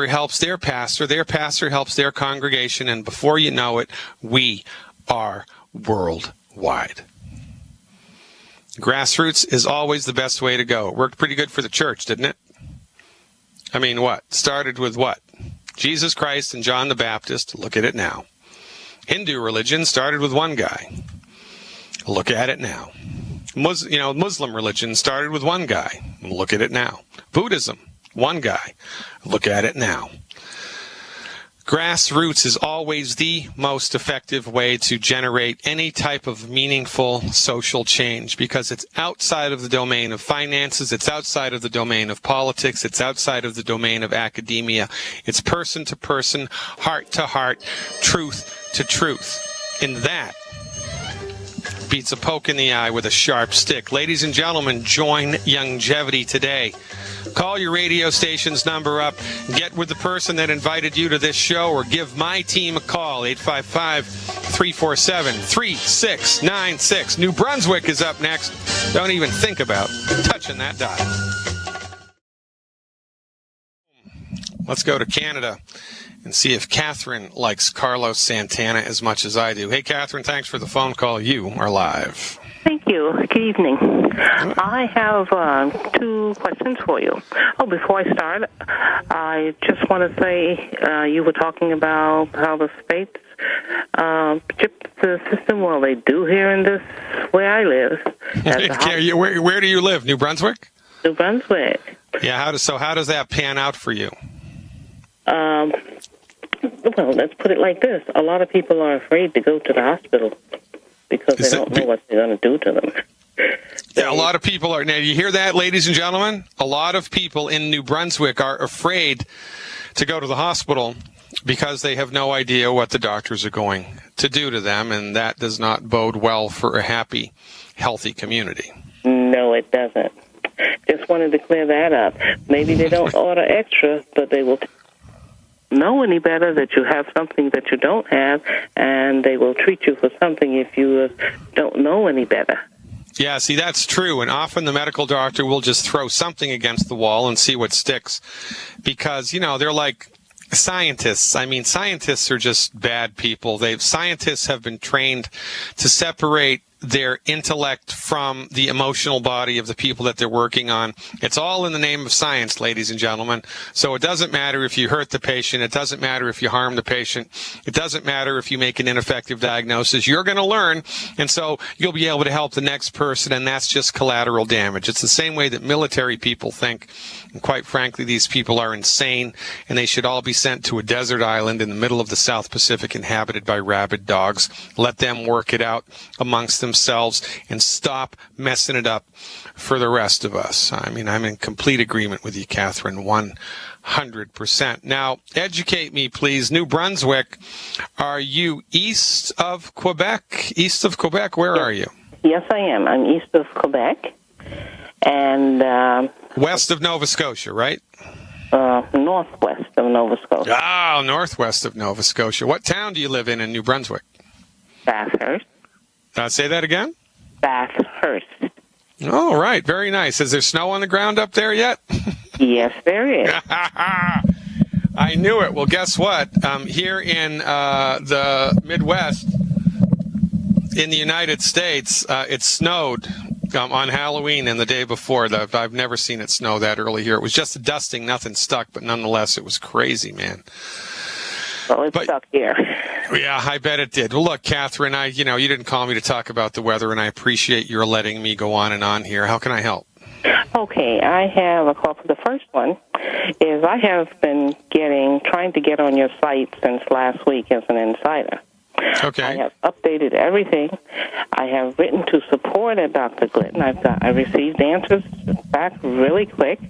helps their pastor helps their congregation, and before you know it, we are worldwide. Grassroots is always the best way to go. It worked pretty good for the church, didn't it? I mean, what? Started with what? Jesus Christ and John the Baptist. Look at it now. Hindu religion started with one guy. Look at it now. Muslim religion started with one guy. Look at it now. Buddhism, one guy. Look at it now. Grassroots is always the most effective way to generate any type of meaningful social change, because it's outside of the domain of finances, it's outside of the domain of politics, it's outside of the domain of academia. It's person to person, heart to heart, truth to truth. And that beats a poke in the eye with a sharp stick. Ladies and gentlemen, join Youngevity today. Call your radio station's number up, get with the person that invited you to this show, or give my team a call, 855-347-3696. New Brunswick is up next. Don't even think about touching that dial. Let's go to Canada and see if Catherine likes Carlos Santana as much as I do. Hey, Catherine, thanks for the phone call. You are live. Thank you. Good evening. I have two questions for you. Before I start, I just want to say you were talking about how the states chip the system. Well, they do here in this where I live. Where do you live? New Brunswick? New Brunswick. Yeah. How does that pan out for you? Well, let's put it like this. A lot of people are afraid to go to the hospital because they don't know what they're going to do to them. Yeah, a lot of people are. Now, you hear that, ladies and gentlemen? A lot of people in New Brunswick are afraid to go to the hospital because they have no idea what the doctors are going to do to them, and that does not bode well for a happy, healthy community. No, it doesn't. Just wanted to clear that up. Maybe they don't order extra, but they will know any better, that you have something that you don't have, and they will treat you for something if you don't know any better. Yeah, see, that's true. And often the medical doctor will just throw something against the wall and see what sticks. Because, they're like scientists. I mean, scientists are just bad people. Scientists have been trained to separate their intellect from the emotional body of the people that they're working on. It's all in the name of science, ladies and gentlemen. So it doesn't matter if you hurt the patient. It doesn't matter if you harm the patient. It doesn't matter if you make an ineffective diagnosis. You're going to learn, and so you'll be able to help the next person, and that's just collateral damage. It's the same way that military people think, and quite frankly, these people are insane, and they should all be sent to a desert island in the middle of the South Pacific inhabited by rabid dogs. Let them work it out amongst themselves and stop messing it up for the rest of us. I mean, I'm in complete agreement with you, Catherine, 100%. Now, educate me, please. New Brunswick, are you east of Quebec? East of Quebec, where are you? Yes, I am. I'm east of Quebec. And west of Nova Scotia, right? Northwest of Nova Scotia. Oh, northwest of Nova Scotia. What town do you live in New Brunswick? Bathurst. Say that again? Bathurst. Oh, right. Very nice. Is there snow on the ground up there yet? Yes, there is. I knew it. Well, guess what? Here in the Midwest, in the United States, it snowed on Halloween and the day before. I've never seen it snow that early here. It was just a dusting, nothing stuck, but nonetheless, it was crazy, man. Well, it's stuck here. Yeah, I bet it did. Well, look, Catherine, you didn't call me to talk about the weather, and I appreciate your letting me go on and on here. How can I help? Okay, I have a call for the first one. Is I have been trying to get on your site since last week as an insider. Okay. I have updated everything. I have written to support at Dr. Glidden. I received answers back really quick,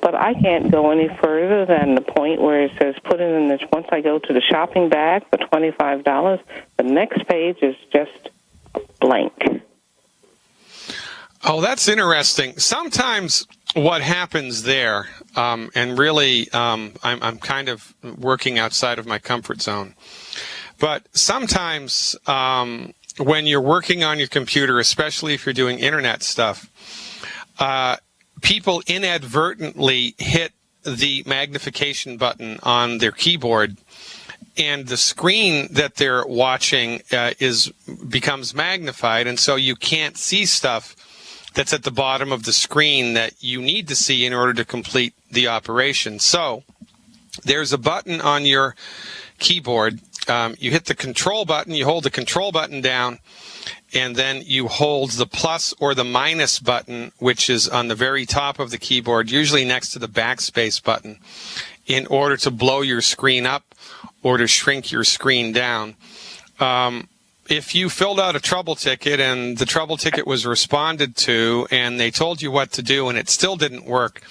but I can't go any further than the point where it says put in this. Once I go to the shopping bag for $25, the next page is just blank. Oh, that's interesting. Sometimes what happens there, and really I'm kind of working outside of my comfort zone, but sometimes when you're working on your computer, especially if you're doing internet stuff, people inadvertently hit the magnification button on their keyboard, and the screen that they're watching becomes magnified, and so you can't see stuff that's at the bottom of the screen that you need to see in order to complete the operation. So there's a button on your keyboard. You hit the control button, you hold the control button down, and then you hold the plus or the minus button, which is on the very top of the keyboard, usually next to the backspace button, in order to blow your screen up or to shrink your screen down. If you filled out a trouble ticket and the trouble ticket was responded to and they told you what to do and it still didn't work,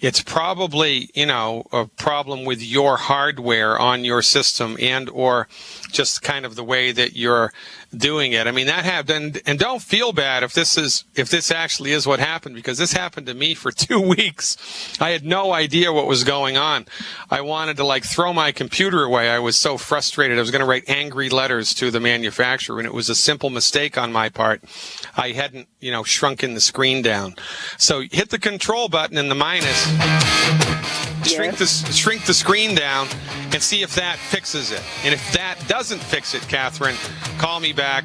it's probably, a problem with your hardware on your system and or just kind of the way that you're doing it. I mean, that happened, and don't feel bad if this actually is what happened, because this happened to me for 2 weeks. I had no idea what was going on. I wanted to throw my computer away. I was so frustrated. I was going to write angry letters to the manufacturer, and it was a simple mistake on my part. I hadn't, shrunken the screen down. So hit the control button and the minus. Shrink the screen down and see if that fixes it. And if that doesn't fix it, Catherine, call me back.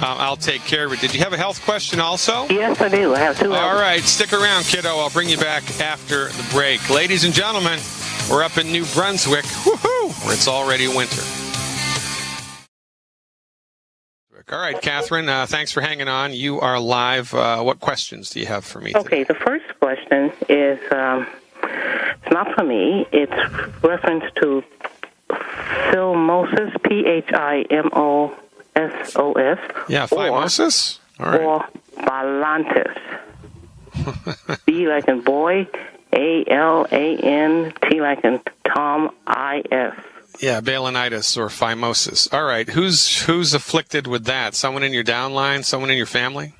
I'll take care of it. Did you have a health question also? Yes, I do. I have two. All right. Stick around, kiddo. I'll bring you back after the break. Ladies and gentlemen, we're up in New Brunswick, where it's already winter. All right, Catherine, thanks for hanging on. You are live. What questions do you have for me today? Okay, the first question is, it's not for me. It's reference to phimosis, Phimosos. Yeah, phimosis? All right. Or Balantis. B like in boy, A-L-A-N, T like in Tom, I-S. Yeah, balanitis or phimosis. All right, who's afflicted with that? Someone in your downline? Someone in your family?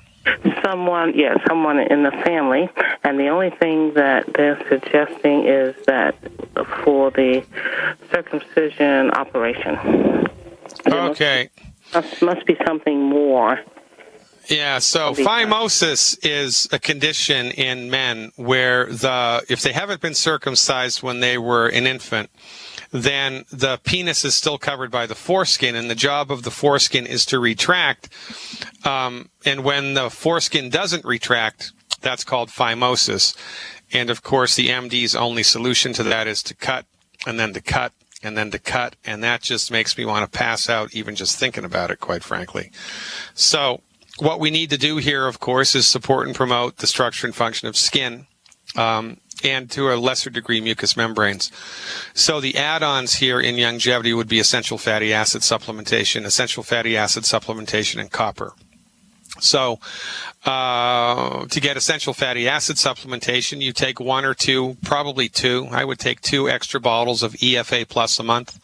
Someone in the family. And the only thing that they're suggesting is that for the circumcision operation. Okay. Must be something more. Yeah, so phimosis is a condition in men where if they haven't been circumcised when they were an infant, then the penis is still covered by the foreskin, and the job of the foreskin is to retract. And when the foreskin doesn't retract, that's called phimosis. And of course, the MD's only solution to that is to cut, and then to cut, and then to cut, and that just makes me want to pass out even just thinking about it, quite frankly. So what we need to do here, of course, is support and promote the structure and function of skin, and to a lesser degree, mucous membranes. So the add-ons here in longevity would be essential fatty acid supplementation, and copper. So to get essential fatty acid supplementation, you take 1 or 2, probably 2. I would take 2 extra bottles of EFA Plus a month,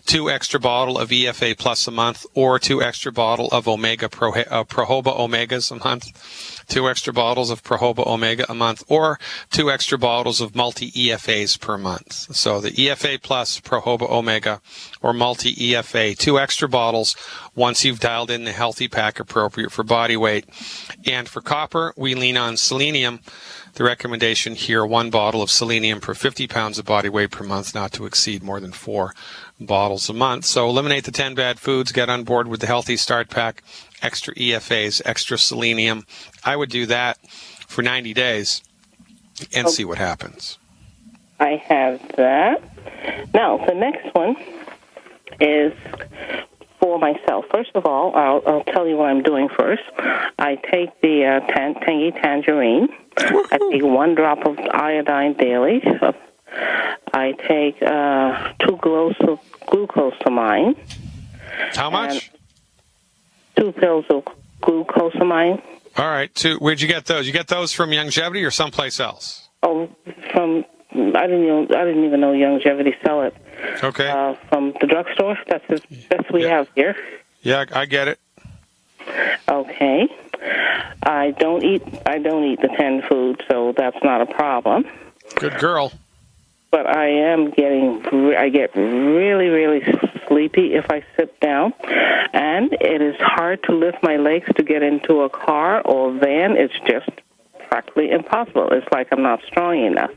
2 extra bottle of EFA Plus a month, or 2 extra bottle of Prohoba Omegas a month, 2 extra bottles of Prohoba Omega a month, or 2 extra bottles of multi-EFAs per month. So the EFA Plus, Prohoba Omega, or multi-EFA, 2 extra bottles once you've dialed in the healthy pack appropriate for body weight. And for copper, we lean on selenium. The recommendation here, 1 bottle of selenium per 50 pounds of body weight per month, not to exceed more than 4 bottles a month. So eliminate the 10 bad foods, get on board with the Healthy Start Pack, extra EFAs, extra selenium. I would do that for 90 days and see what happens. I have that. Now, the next one is for myself. First of all, I'll tell you what I'm doing first. I take the Tangy Tangerine. I take 1 drop of iodine daily. I take 2 glucose of glucosamine. How much? 2 pills of glucosamine. All right. Where'd you get those? You get those from Longevity or someplace else? Oh, I didn't even know Longevity sell it. Okay. From the drugstore. That's the best we have here. Yeah, I get it. Okay. I don't eat the 10 food, so that's not a problem. Good girl. But I get really, really sleepy if I sit down, and it is hard to lift my legs to get into a car or van. It's just practically impossible. It's like I'm not strong enough.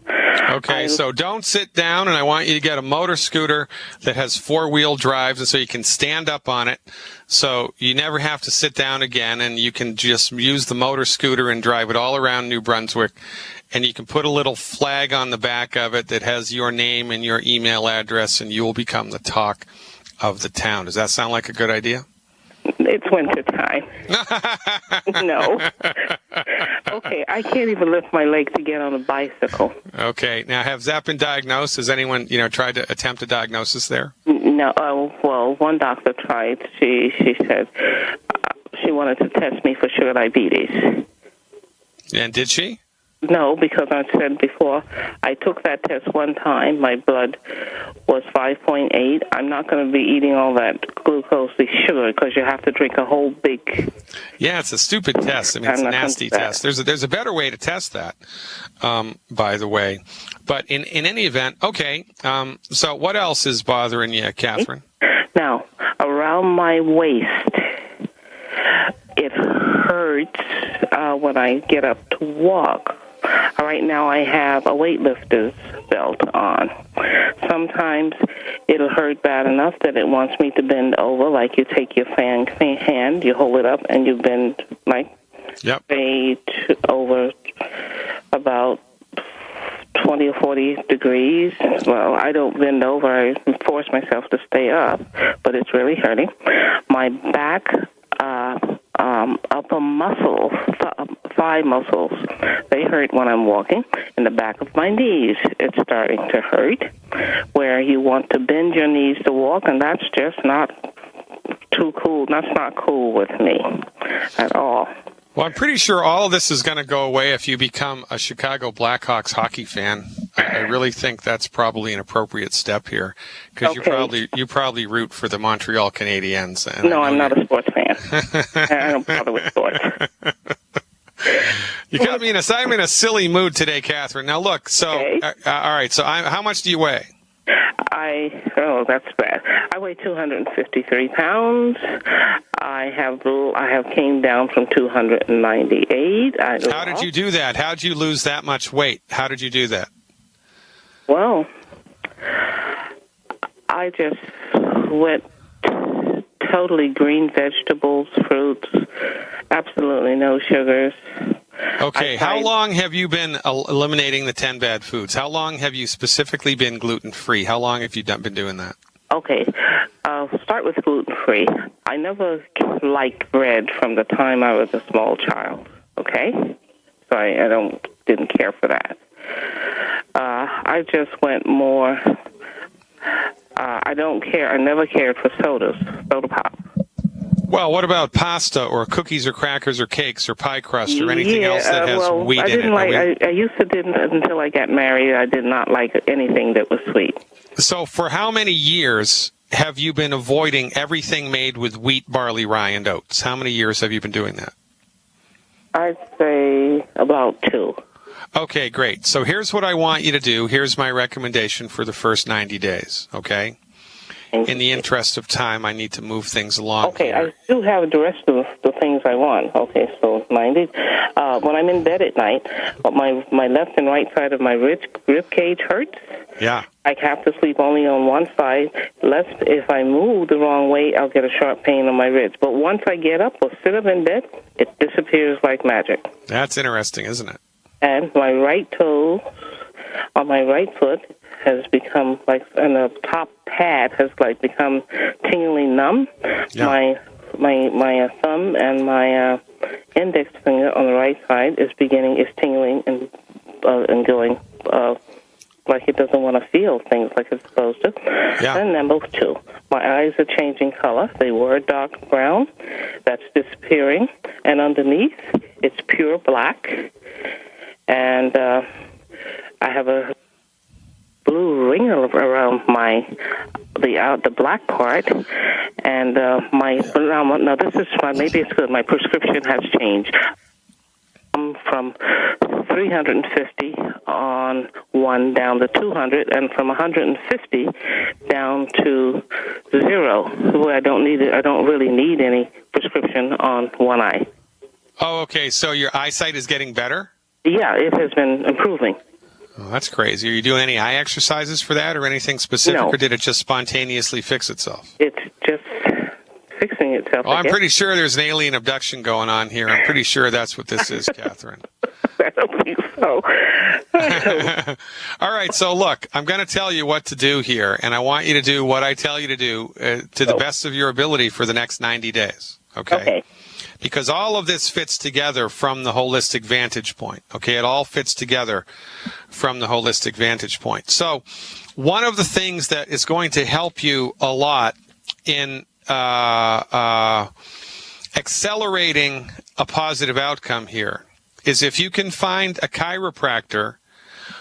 Okay, so don't sit down, and I want you to get a motor scooter that has 4-wheel drives, and so you can stand up on it, so you never have to sit down again, and you can just use the motor scooter and drive it all around New Brunswick, and you can put a little flag on the back of it that has your name and your email address, and you will become the talk of the town. Does that sound like a good idea? It's winter time. No. Okay, I can't even lift my leg to get on a bicycle. Okay. Now, has that been diagnosed? Has anyone, tried to attempt a diagnosis there? No. Well, one doctor tried. She said she wanted to test me for sugar diabetes. And did she? No, because I said before, I took that test one time. My blood was 5.8. I'm not going to be eating all that glucose sugar because you have to drink a whole big... Yeah, it's a stupid test. I mean, it's a nasty test. There's a better way to test that, by the way. But in any event, okay, so what else is bothering you, Catherine? Now, around my waist, it hurts when I get up to walk. Right now I have a weightlifter's belt on. Sometimes it'll hurt bad enough that it wants me to bend over, like you take your hand, you hold it up, and you bend like over about 20 or 40 degrees. Well, I don't bend over. I force myself to stay up, but it's really hurting. My back, upper muscles, thigh muscles, they hurt when I'm walking. In the back of my knees, it's starting to hurt, where you want to bend your knees to walk, and that's just not too cool. That's not cool with me at all. Well, I'm pretty sure all of this is going to go away if you become a Chicago Blackhawks hockey fan. I really think that's probably an appropriate step here, because you probably root for the Montreal Canadiens. And no, I'm not a sports fan. I don't bother with sports. You got me I'm in a silly mood today, Catherine. Now look, so Okay. All right. So how much do you weigh? That's bad. I weigh 253 pounds. I have came down from 298. How did you do that? How did you lose that much weight? How did you do that? Well, I just went totally green vegetables, fruits, absolutely no sugars. Okay, how long have you been eliminating the 10 bad foods? How long have you specifically been gluten-free? How long have you been doing that? Okay, I'll start with gluten-free. I never liked bread from the time I was a small child, okay? So I didn't care for that. I just went more, I don't care, I never cared for soda pop. Well, what about pasta or cookies or crackers or cakes or pie crust or anything else that has wheat I in didn't it? I used to didn't until I got married. I did not like anything that was sweet. So for how many years have you been avoiding everything made with wheat, barley, rye, and oats? How many years have you been doing that? I'd say about 2. Okay, great. So here's what I want you to do. Here's my recommendation for the first 90 days, okay? In the interest of time, I need to move things along. Okay, here. I do have the rest of the things I want. Okay, so 90. When I'm in bed at night, my left and right side of my rib cage hurts. Yeah. I have to sleep only on one side. Left, if I move the wrong way, I'll get a sharp pain on my ribs. But once I get up or sit up in bed, it disappears like magic. That's interesting, isn't it? And my right toe on my right foot has become and the top pad has become tingling numb. Yeah. My thumb and my index finger on the right side is tingling and going like it doesn't want to feel things like it's supposed to. Yeah. And number 2, my eyes are changing color. They were dark brown. That's disappearing. And underneath, it's pure black. And I have a blue ring around the black part, and now this is fine. Maybe it's good. My prescription has changed. I'm from 350 on one down to 200, and from 150 down to 0. Where I don't really need any prescription on one eye. Oh, okay. So your eyesight is getting better? Yeah, it has been improving. Oh, that's crazy. Are you doing any eye exercises for that or anything specific, No. or did it just spontaneously fix itself? It's just fixing itself. Oh, I'm pretty sure there's an alien abduction going on here. I'm pretty sure that's what this is, Catherine. I don't think so. All right, so look, I'm going to tell you what to do here, and I want you to do what I tell you to do to the best of your ability for the next 90 days, okay? Because all of this fits together from the holistic vantage point, okay? It all fits together from the holistic vantage point. So one of the things that is going to help you a lot in accelerating a positive outcome here is if you can find a chiropractor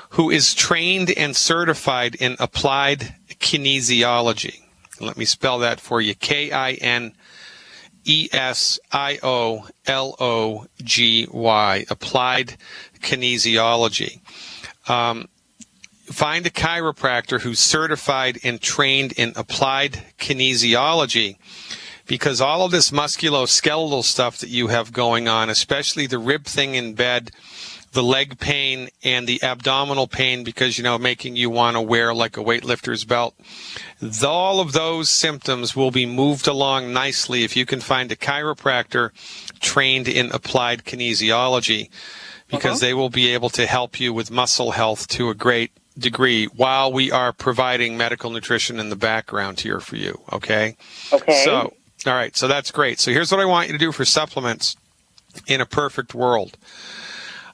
who is trained and certified in applied kinesiology. Let me spell that for you. KINESIOLOGY, applied kinesiology. Find a chiropractor who's certified and trained in applied kinesiology, because all of this musculoskeletal stuff that you have going on, especially the rib thing in bed, the leg pain and the abdominal pain because, making you want to wear like a weightlifter's belt, all of those symptoms will be moved along nicely if you can find a chiropractor trained in applied kinesiology, because they will be able to help you with muscle health to a great degree while we are providing medical nutrition in the background here for you, okay? Okay. So, all right, so that's great. So here's what I want you to do for supplements in a perfect world.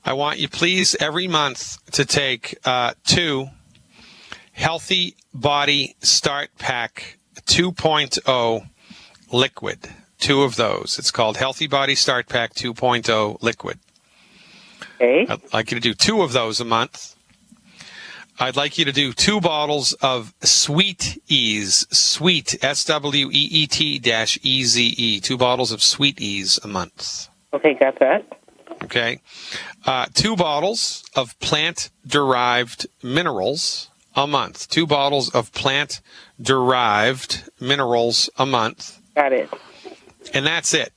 I want you, please, every month to take 2 Healthy Body Start Pack 2.0 liquid. 2 of those. It's called Healthy Body Start Pack 2.0 liquid. Okay. I'd like you to do 2 of those a month. I'd like you to do 2 bottles of Sweet Ease, Sweet, SWEET-EZE, 2 bottles of Sweet Ease a month. Okay, got that. Okay. 2 bottles of plant-derived minerals a month. 2 bottles of plant-derived minerals a month. Got it. And that's it.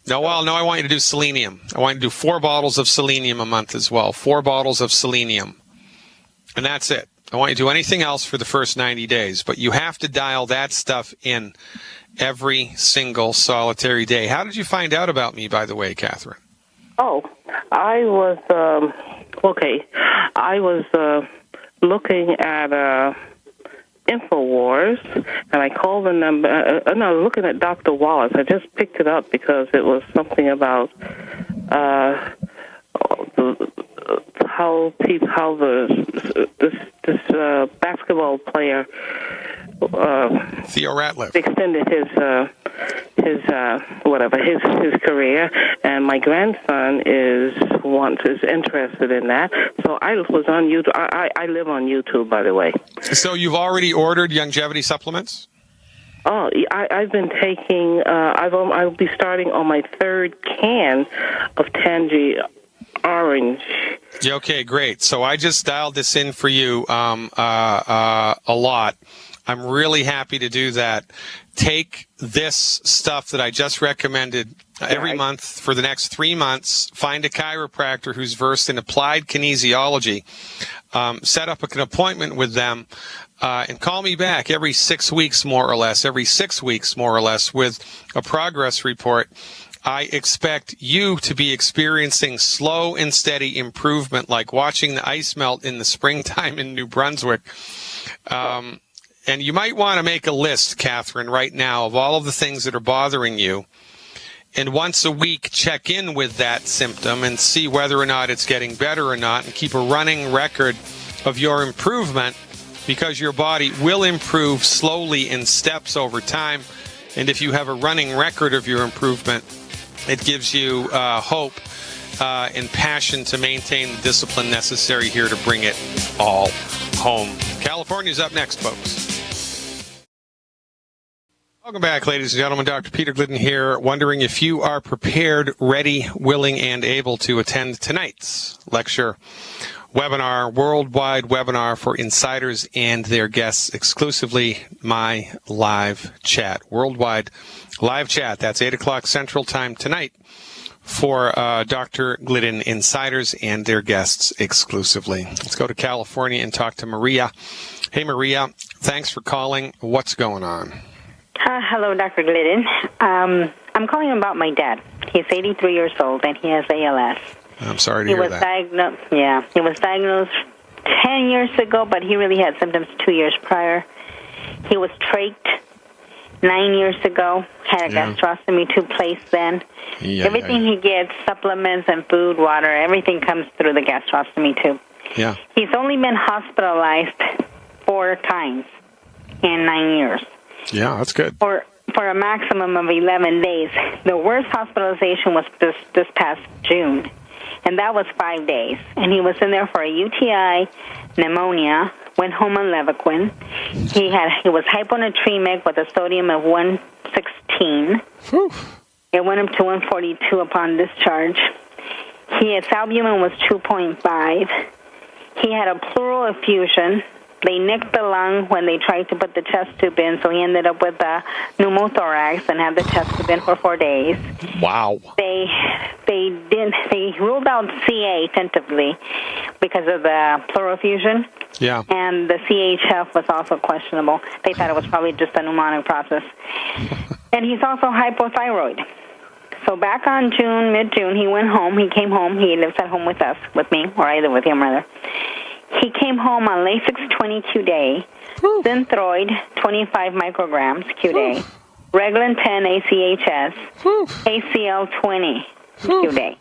No, I want you to do selenium. I want you to do 4 bottles of selenium a month as well. 4 bottles of selenium. And that's it. I want you to do anything else for the first 90 days. But you have to dial that stuff in every single solitary day. How did you find out about me, by the way, Catherine? Oh, I was, I was looking at InfoWars, and I called the number, and I was looking at Dr. Wallace. I just picked it up because it was something about how this basketball player Theo Ratliff extended his career, and my grandson is interested in that. So I was on YouTube. I live on YouTube, by the way. So you've already ordered longevity supplements? Oh, I've been taking. I'll be starting on my 3rd can of Tangy Orange. Yeah, okay, great. So I just dialed this in for you a lot. I'm really happy to do that. Take this stuff that I just recommended every month for the next 3 months. Find a chiropractor who's versed in applied kinesiology. Set up an appointment with them and call me back every 6 weeks, more or less, with a progress report. I expect you to be experiencing slow and steady improvement, like watching the ice melt in the springtime in New Brunswick. And you might want to make a list, Catherine, right now of all of the things that are bothering you. And once a week, check in with that symptom and see whether or not it's getting better or not, and keep a running record of your improvement, because your body will improve slowly in steps over time. And if you have a running record of your improvement, it gives you hope and passion to maintain the discipline necessary here to bring it all home. California's up next, folks. Welcome back, ladies and gentlemen. Dr. Peter Glidden here, wondering if you are prepared, ready, willing, and able to attend tonight's lecture webinar, worldwide webinar for insiders and their guests, exclusively my live chat. Worldwide live chat. That's 8 o'clock Central Time tonight for Dr. Glidden insiders and their guests exclusively. Let's go to California and talk to Maria. Hey, Maria. Thanks for calling. What's going on? Hello, Dr. Glidden. I'm calling about my dad. He's 83 years old, and he has ALS. I'm sorry to hear that. He was diagnosed 10 years ago, but he really had symptoms 2 years prior. He was trached 9 years ago, had a gastrostomy tube placed then. Everything he gets, supplements and food, water, everything comes through the gastrostomy tube. Yeah. He's only been hospitalized 4 times in 9 years. Yeah, that's good. For a maximum of 11 days. The worst hospitalization was this past June, and that was 5 days. And he was in there for a UTI, pneumonia, went home on Levaquin. He was hyponatremic with a sodium of 116. Whew. It went up to 142 upon discharge. His albumin was 2.5. He had a pleural effusion. They nicked the lung when they tried to put the chest tube in, so he ended up with a pneumothorax and had the chest tube in for 4 days. Wow. They ruled out CA tentatively because of the pleural effusion. Yeah. And the CHF was also questionable. They thought it was probably just a pneumonic process. And he's also hypothyroid. So back on mid-June, he went home. He came home. He lives at home with me, or I live with him, rather. He came home on Lasix 20 Q-Day, Synthroid 25 micrograms Q-Day, Reglan 10 ACHS, ACL 20 Q-Day.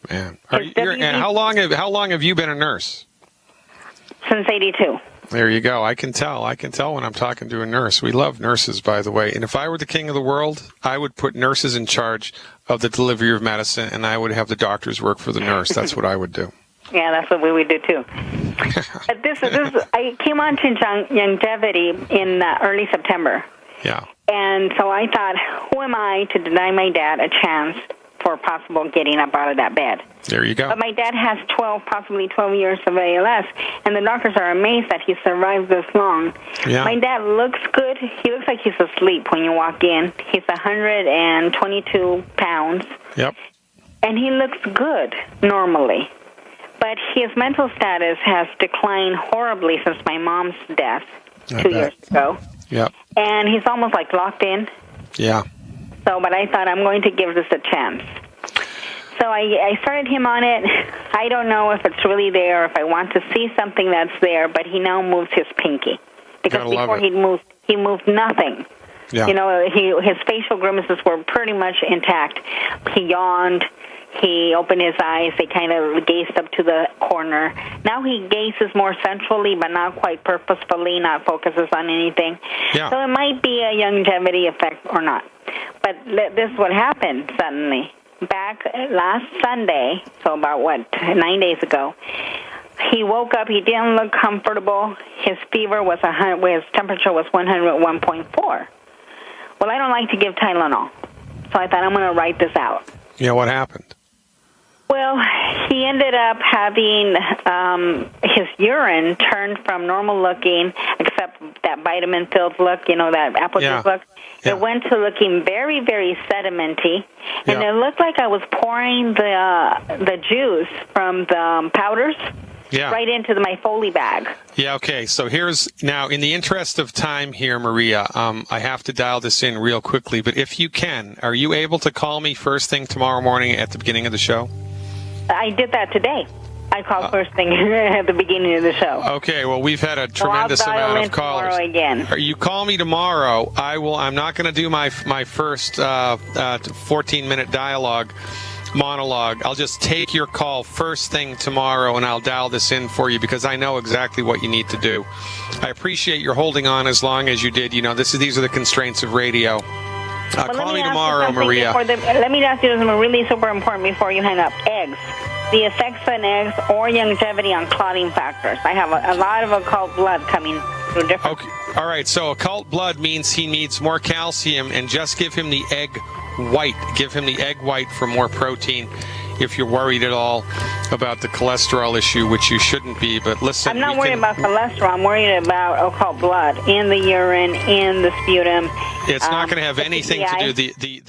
Man, and how long have you been a nurse? Since 82. There you go. I can tell when I'm talking to a nurse. We love nurses, by the way. And if I were the king of the world, I would put nurses in charge of the delivery of medicine, and I would have the doctors work for the nurse. That's what I would do. Yeah, that's what we would do, too. But I came on to longevity in early September. Yeah. And so I thought, who am I to deny my dad a chance for possible getting up out of that bed. There you go. But my dad has 12, possibly 12 years of ALS, and the doctors are amazed that he survived this long. Yeah. My dad looks good. He looks like he's asleep when you walk in. He's 122 pounds, Yep. and he looks good normally. But his mental status has declined horribly since my mom's death I 2 bet. years ago. Yep. And he's almost like locked in. Yeah. So, but I thought I'm going to give this a chance. So I started him on it. I don't know if it's really there, if I want to see something that's there, but he now moves his pinky. Because Gotta love before it. he moved nothing. Yeah. You know, his facial grimaces were pretty much intact. He yawned. He opened his eyes. They kind of gazed up to the corner. Now he gazes more centrally, but not quite purposefully, not focuses on anything. Yeah. So it might be a longevity effect or not. But this is what happened suddenly. Back last Sunday, so about, 9 days ago, he woke up. He didn't look comfortable. His fever was his temperature was 101.4. Well, I don't like to give Tylenol, so I thought I'm going to write this out. Yeah, what happened? Well, he ended up having his urine turned from normal looking, except that vitamin-filled look, that apple Yeah. juice look. Yeah. It went to looking very, very sedimenty, and Yeah. it looked like I was pouring the juice from the powders Yeah. right into my Foley bag. Yeah, okay. So now, in the interest of time here, Maria, I have to dial this in real quickly, but if you can, are you able to call me first thing tomorrow morning at the beginning of the show? I did that today. I called first thing at the beginning of the show. Okay, well, we've had a So I'll tremendous dial amount in of callers. tomorrow again. You call me tomorrow. I'm not going to do my first 14-minute monologue. I'll just take your call first thing tomorrow, and I'll dial this in for you because I know exactly what you need to do. I appreciate your holding on as long as you did. These are the constraints of radio. But Call let me ask you tomorrow, something Maria. let me ask you something really super important before you hang up. Eggs. The effects on eggs or longevity on clotting factors. I have a lot of occult blood coming through different... Okay. All right, so occult blood means he needs more calcium, and just give him the egg white. Give him the egg white for more protein if you're worried at all about the cholesterol issue, which you shouldn't be. But listen, I'm not worried about cholesterol. I'm worried about occult blood in the urine, in the sputum. It's not going to have the anything to PPI. do the